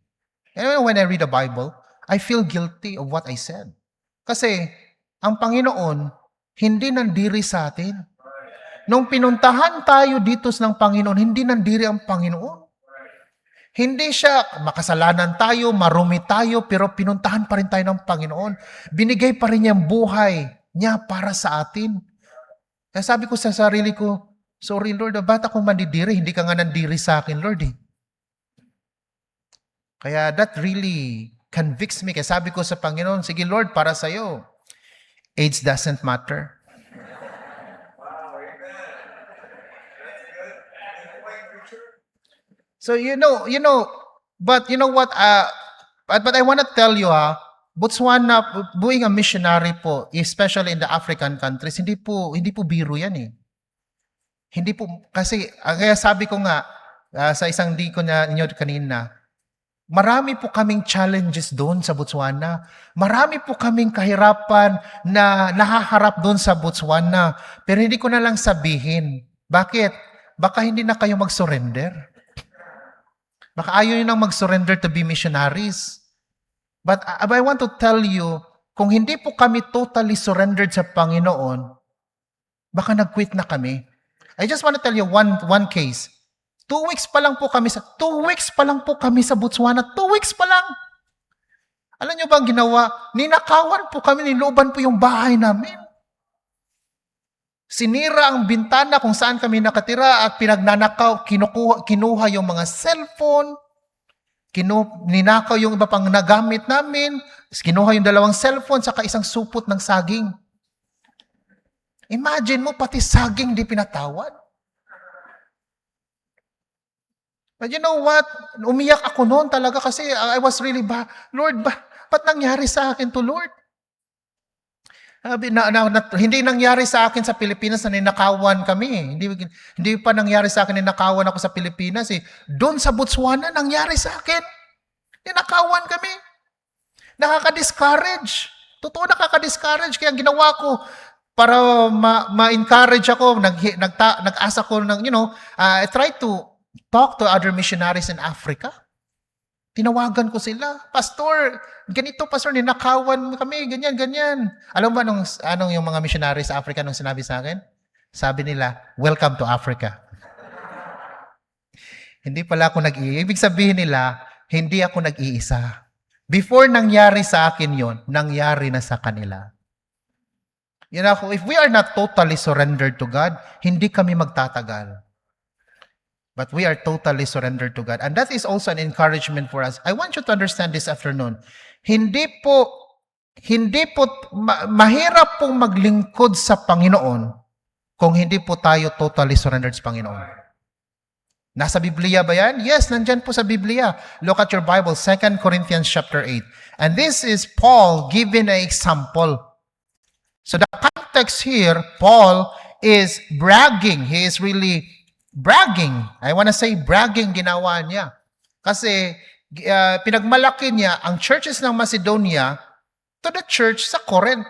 When I read the Bible, I feel guilty of what I said. Kasi ang Panginoon, hindi nandiri sa atin. Nung pinuntahan tayo dito ng Panginoon, hindi nandiri ang Panginoon. Hindi siya, makasalanan tayo, marumi tayo, pero pinuntahan pa rin tayo ng Panginoon. Binigay pa rin niya ang buhay niya para sa atin. Kaya sabi ko sa sarili ko, sorry Lord, ba't ako mandidiri? Hindi ka nga nandiri sa akin, Lord eh. Kaya that really convicts me. Kaya sabi ko sa Panginoon, sige Lord, para sa'yo. Age doesn't matter. So but you know what? But I want to tell you, Botswana, being a missionary po, especially in the African countries, hindi po biro yan eh. Hindi po, kasi, kaya sabi ko nga, sa isang di ko na inyo kanina, marami po kaming challenges doon sa Botswana. Marami po kaming kahirapan na nahaharap doon sa Botswana. Pero hindi ko na lang sabihin. Bakit? Baka hindi na kayo mag-surrender. Baka ayaw nyo nang mag-surrender to be missionaries. But I want to tell you, kung hindi po kami totally surrendered sa Panginoon, baka nag-quit na kami. I just want to tell you one case. 2 weeks pa lang po kami sa Botswana. 2 weeks pa lang. Alam nyo ba ang ginawa? Ninakawan po kami, nilooban po yung bahay namin. Sinira ang bintana kung saan kami nakatira at pinagnanakaw, kinuha yung mga cellphone, ninakaw yung iba pang nagamit namin, kinuha yung 2 cellphone saka isang supot ng saging. Imagine mo, pati saging di pinatawad. But you know what? Umiyak ako noon talaga kasi I was really Lord, ba't nangyari sa akin to, Lord? Hindi nangyari sa akin sa Pilipinas na ninakawan kami. Hindi pa nangyari sa akin ninakawan ako sa Pilipinas. Doon sa Botswana, nangyari sa akin. Ninakawan kami. Nakaka-discourage. Totoo nakaka-discourage. Kaya ang ginawa ko, para ma-encourage ako, nag-asa ko ng, I try to talk to other missionaries in Africa. Tinawagan ko sila, Pastor, ganito, Pastor, ninakawan kami, ganyan. Alam mo anong yung mga missionaries sa Africa nung sinabi sa akin? Sabi nila, welcome to Africa. Hindi pala ako ibig sabihin nila, hindi ako nag-iisa. Before nangyari sa akin yon, nangyari na sa kanila. If we are not totally surrendered to God, hindi kami magtatagal. But we are totally surrendered to God. And that is also an encouragement for us. I want you to understand this afternoon. Hindi po mahirap pong maglingkod sa Panginoon kung hindi po tayo totally surrendered sa Panginoon. Nasa Biblia ba yan? Yes, nandyan po sa Biblia. Look at your Bible, 2 Corinthians chapter 8. And this is Paul giving an example. So the context here, Paul is bragging. He is really bragging. I want to say bragging ginawa niya. Kasi pinagmalaki niya ang churches ng Macedonia to the church sa Corinth.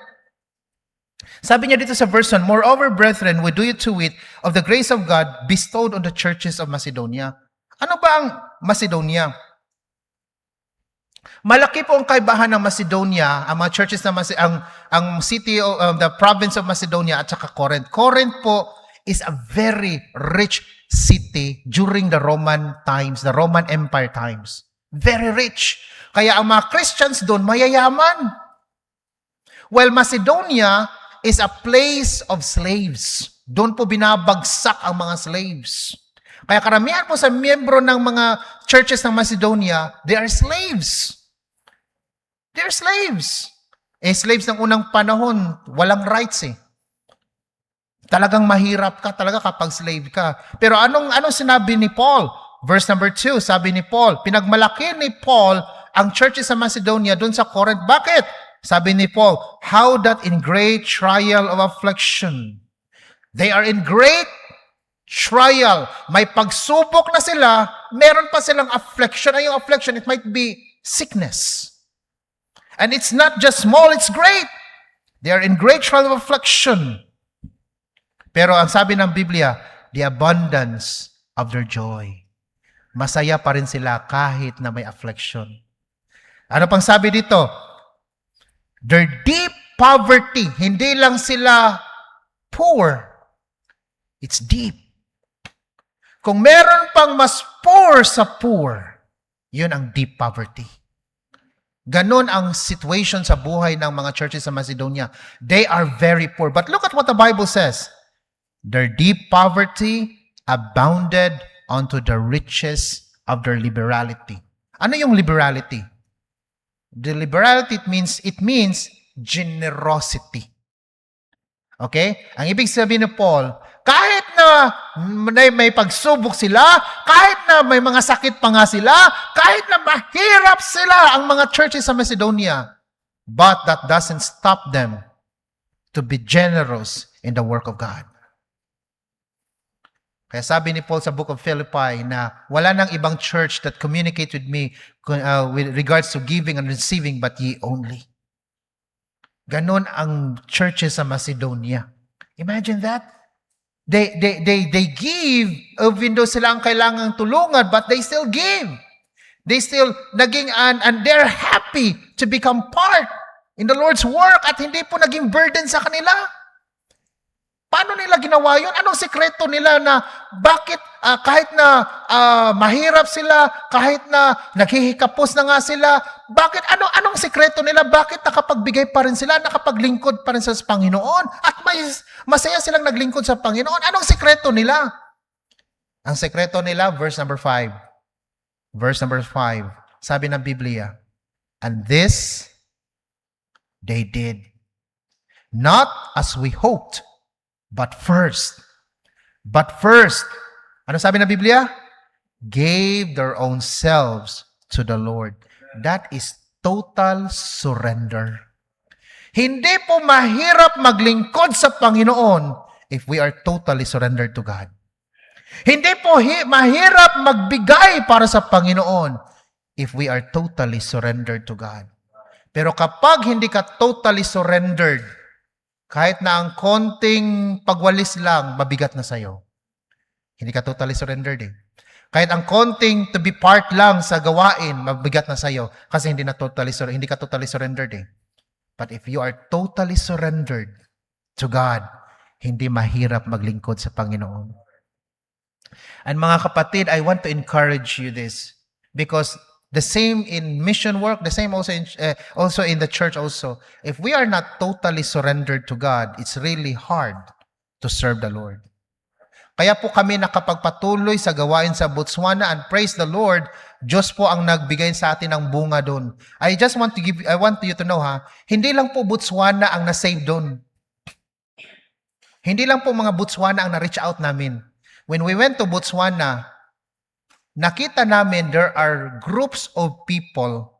Sabi niya dito sa verse 1, moreover, brethren, we do you to wit of the grace of God bestowed on the churches of Macedonia. Ano ba ang Macedonia? Malaki po ang kaibahan ng Macedonia, ang mga churches na ang city of the province of Macedonia at saka Corinth. Corinth po is a very rich city during the Roman times, the Roman Empire times. Very rich. Kaya ang mga Christians doon mayayaman. Well, Macedonia is a place of slaves. Doon po binabagsak ang mga slaves. Kaya karamihan po sa miyembro ng mga churches ng Macedonia, they are slaves. They are slaves. Slaves ng unang panahon, walang rights eh. Talagang mahirap ka talaga kapag slave ka. Pero anong sinabi ni Paul? Verse number 2, sabi ni Paul, pinagmalaki ni Paul ang churches sa Macedonia doon sa Corinth. Bakit? Sabi ni Paul, how that in great trial of affliction. They are in great trial. May pagsubok na sila, meron pa silang affliction. Ay, yung affliction, it might be sickness. And it's not just small, it's great. They are in great trial of affliction. Pero ang sabi ng Biblia, the abundance of their joy. Masaya pa rin sila kahit na may affliction. Ano pang sabi dito? Their deep poverty. Hindi lang sila poor. It's deep. Kung meron pang mas poor sa poor, yun ang deep poverty. Ganon ang situation sa buhay ng mga churches sa Macedonia. They are very poor. But look at what the Bible says. Their deep poverty abounded unto the riches of their liberality. Ano yung liberality? The liberality, it means generosity. Okay? Ang ibig sabihin ni Paul, kahit na may pagsubok sila, kahit na may mga sakit pa nga sila, kahit na mahirap sila ang mga churches sa Macedonia, but that doesn't stop them to be generous in the work of God. Kaya sabi ni Paul sa Book of Philippi na wala nang ibang church that communicate with me with regards to giving and receiving, but ye only. Ganon ang churches sa Macedonia. Imagine that. They give, even though sila ang kailangang tulungan, but they still give. They still naging, and they're happy to become part in the Lord's work at hindi po naging burden sa kanila. Paano nila ginawa yun? Anong sekreto nila na bakit kahit na mahirap sila, kahit na naghihikapos na nga sila, bakit anong sekreto nila? Bakit nakapagbigay pa rin sila, nakapaglingkod pa rin sa Panginoon at masaya silang naglingkod sa Panginoon? Anong sekreto nila? Ang sekreto nila, verse number 5. Verse number 5. Sabi ng Biblia, and this they did, not as we hoped, but first, ano sabi ng Biblia? Gave their own selves to the Lord. That is total surrender. Hindi po mahirap maglingkod sa Panginoon if we are totally surrendered to God. Hindi po mahirap magbigay para sa Panginoon if we are totally surrendered to God. Pero kapag hindi ka totally surrendered, kahit na ang konting pagwalis lang, mabigat na sa'yo. Hindi ka totally surrendered eh. Kahit ang konting to be part lang sa gawain, mabigat na sa'yo kasi hindi ka totally surrendered eh. But if you are totally surrendered to God, hindi mahirap maglingkod sa Panginoon. And mga kapatid, I want to encourage you this because the same in mission work, the same also in the church also. If we are not totally surrendered to God, it's really hard to serve the Lord. Kaya po kami nakapagpatuloy sa gawain sa Botswana and praise the Lord, Diyos po ang nagbigay sa atin ng bunga doon. I want you to know hindi lang po Botswana ang na-save doon. Hindi lang po mga Botswana ang na-reach out namin. When we went to Botswana, nakita namin there are groups of people,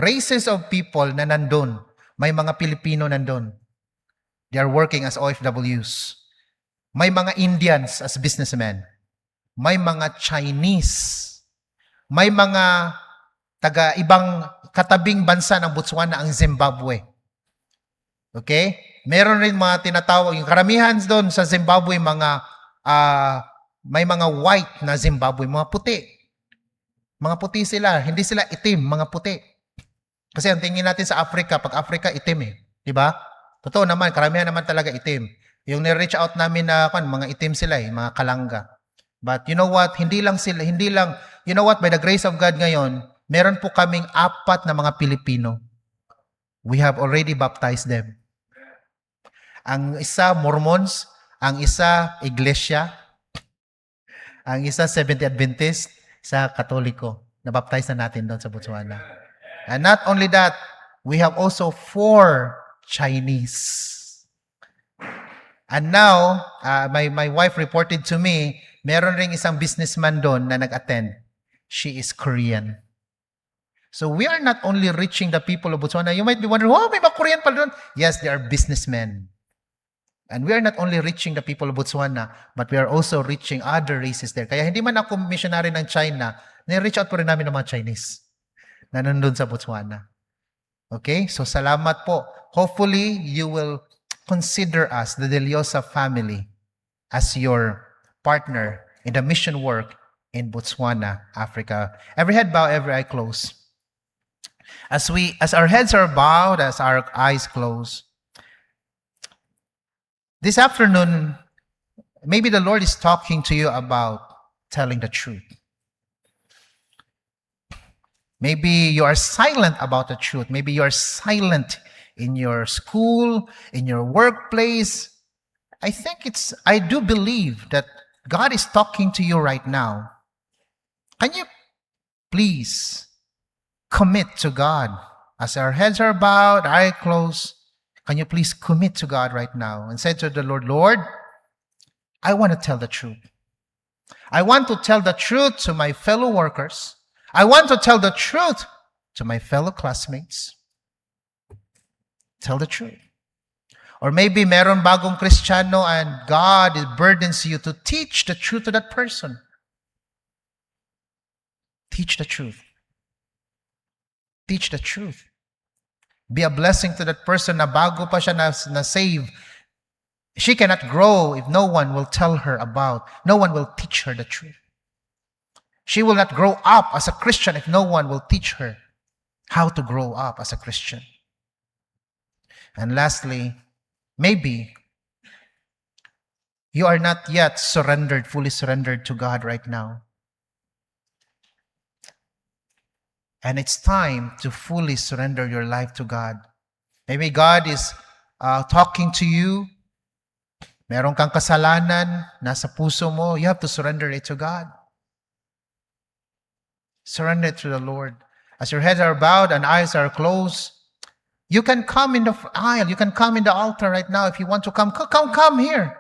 races of people na nandun. May mga Pilipino nandun. They are working as OFWs. May mga Indians as businessmen. May mga Chinese. May mga ibang katabing bansa ng Botswana, ang Zimbabwe. Okay? Meron rin mga tinatawag, yung karamihan doon sa Zimbabwe, may mga white na Zimbabwe, mga puti. Mga puti sila, hindi sila itim, mga puti. Kasi ang tingin natin sa Africa, pag Africa, itim eh. Diba? Totoo naman, karamihan naman talaga itim. Yung ni-reach out namin na mga itim sila eh, mga kalangga. But you know what? You know what? By the grace of God ngayon, meron po kaming 4 na mga Pilipino. We have already baptized them. Ang isa, Mormons. Ang isa, Iglesia. Ang isa, Seventh-day Adventist. Sa Katoliko. Nabaptize na natin doon sa Botswana. And not only that, we have also 4 Chinese. And now, my wife reported to me, meron ring isang businessman doon na nag-attend. She is Korean. So we are not only reaching the people of Botswana. You might be wondering, may mga Korean pala doon. Yes, they are businessmen. And we are not only reaching the people of Botswana, but we are also reaching other races there. Kaya hindi man ako missionary ng China, ni-reach out po rin namin ng mga Chinese na nandun sa Botswana. Okay? So salamat po. Hopefully, you will consider us, the Deliosa family, as your partner in the mission work in Botswana, Africa. Every head bow, every eye close. As our heads are bowed, as our eyes close, this afternoon, maybe the Lord is talking to you about telling the truth. Maybe you are silent about the truth. Maybe you are silent in your school, in your workplace. I do believe that God is talking to you right now. Can you please commit to God? As our heads are bowed, eyes closed, can you please commit to God right now and say to the Lord, Lord, I want to tell the truth. I want to tell the truth to my fellow workers. I want to tell the truth to my fellow classmates. Tell the truth. Or maybe meron bagong Kristiyano and God burdens you to teach the truth to that person. Teach the truth. Teach the truth. Be a blessing to that person na bago pa siya na save. She cannot grow if no one will tell her about, no one will teach her the truth. She will not grow up as a Christian if no one will teach her how to grow up as a Christian. And lastly, maybe you are not yet fully surrendered to God right now. And it's time to fully surrender your life to God. Maybe God is talking to you. Meron kang kasalanan, nasa puso mo. You have to surrender it to God. Surrender it to the Lord. As your heads are bowed and eyes are closed, you can come in the aisle. You can come in the altar right now if you want to come. Come here.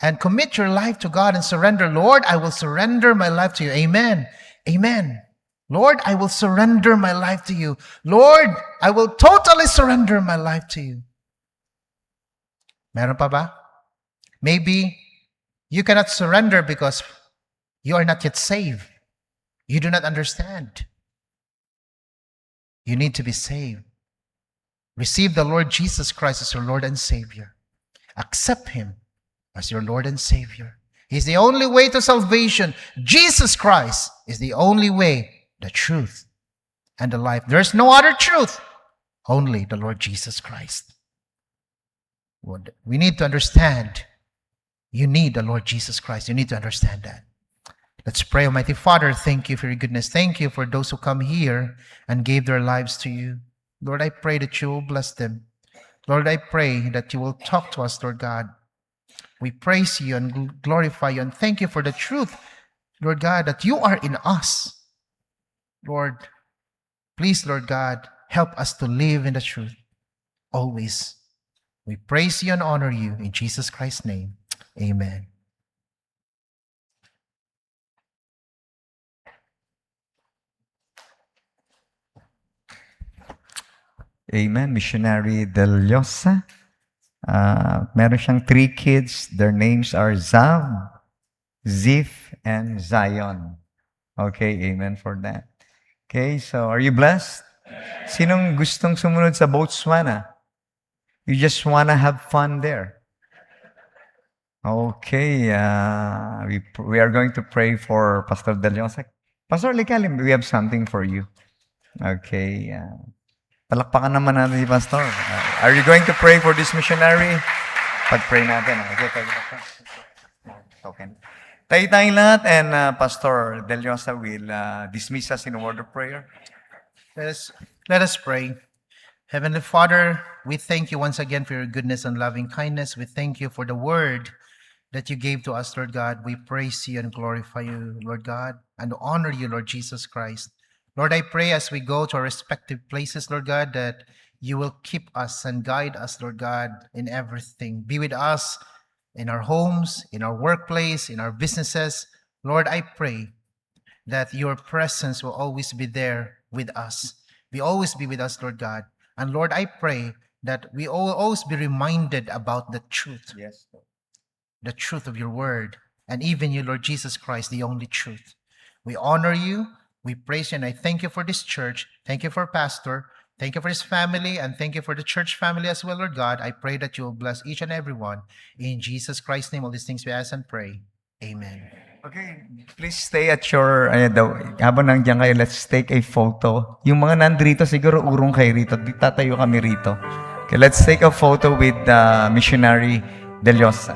And commit your life to God and surrender. Lord, I will surrender my life to you. Amen. Amen. Lord, I will surrender my life to you. Lord, I will totally surrender my life to you. Meron pa ba? Maybe you cannot surrender because you are not yet saved. You do not understand. You need to be saved. Receive the Lord Jesus Christ as your Lord and Savior. Accept Him as your Lord and Savior. He's the only way to salvation. Jesus Christ is the only way, the truth, and the life. There's no other truth. Only the Lord Jesus Christ. We need to understand. You need the Lord Jesus Christ. You need to understand that. Let's pray. Almighty Father, thank you for your goodness. Thank you for those who come here and gave their lives to you. Lord, I pray that you will bless them. Lord, I pray that you will talk to us, Lord God. We praise you and glorify you and thank you for the truth, Lord God, that you are in us. Lord, please, Lord God, help us to live in the truth always. We praise you and honor you in Jesus Christ's name. Amen. Amen. Missionary Del Llosa. Meron siyang 3 kids. Their names are Zav, Zif, and Zion. Okay, amen for that. Okay, so are you blessed? Sinong gustong sumunod sa Botswana? You just wanna have fun there. Okay, we are going to pray for Pastor Del Llosa. Pastor Licalim, we have something for you. Okay, palakpakan naman natin si Pastor. Are you going to pray for this missionary? Pag-pray natin. Okay, okay. Tayo tayong lahat and Pastor Del Llosa will dismiss us in a word of prayer. Let us pray. Heavenly Father, we thank you once again for your goodness and loving kindness. We thank you for the word that you gave to us, Lord God. We praise you and glorify you, Lord God, and honor you, Lord Jesus Christ. Lord, I pray as we go to our respective places, Lord God, that you will keep us and guide us, Lord God, in everything. Be with us in our homes, in our workplace, in our businesses. Lord, I pray that your presence will always be there with us. Be always be with us, Lord God. And Lord, I pray that we will always be reminded about the truth. Yes. The truth of your word. And even you, Lord Jesus Christ, the only truth. We honor you. We praise you, and I thank you for this church. Thank you for Pastor. Thank you for his family, and thank you for the church family as well, Lord God. I pray that you will bless each and every one. In Jesus Christ's name, all these things we ask and pray. Amen. Okay, please stay at your, habang nandiyan kayo, let's take a photo. Yung mga nandito, siguro urong kayo rito. Tatayo kami rito. Okay, let's take a photo with Missionary Deliosa.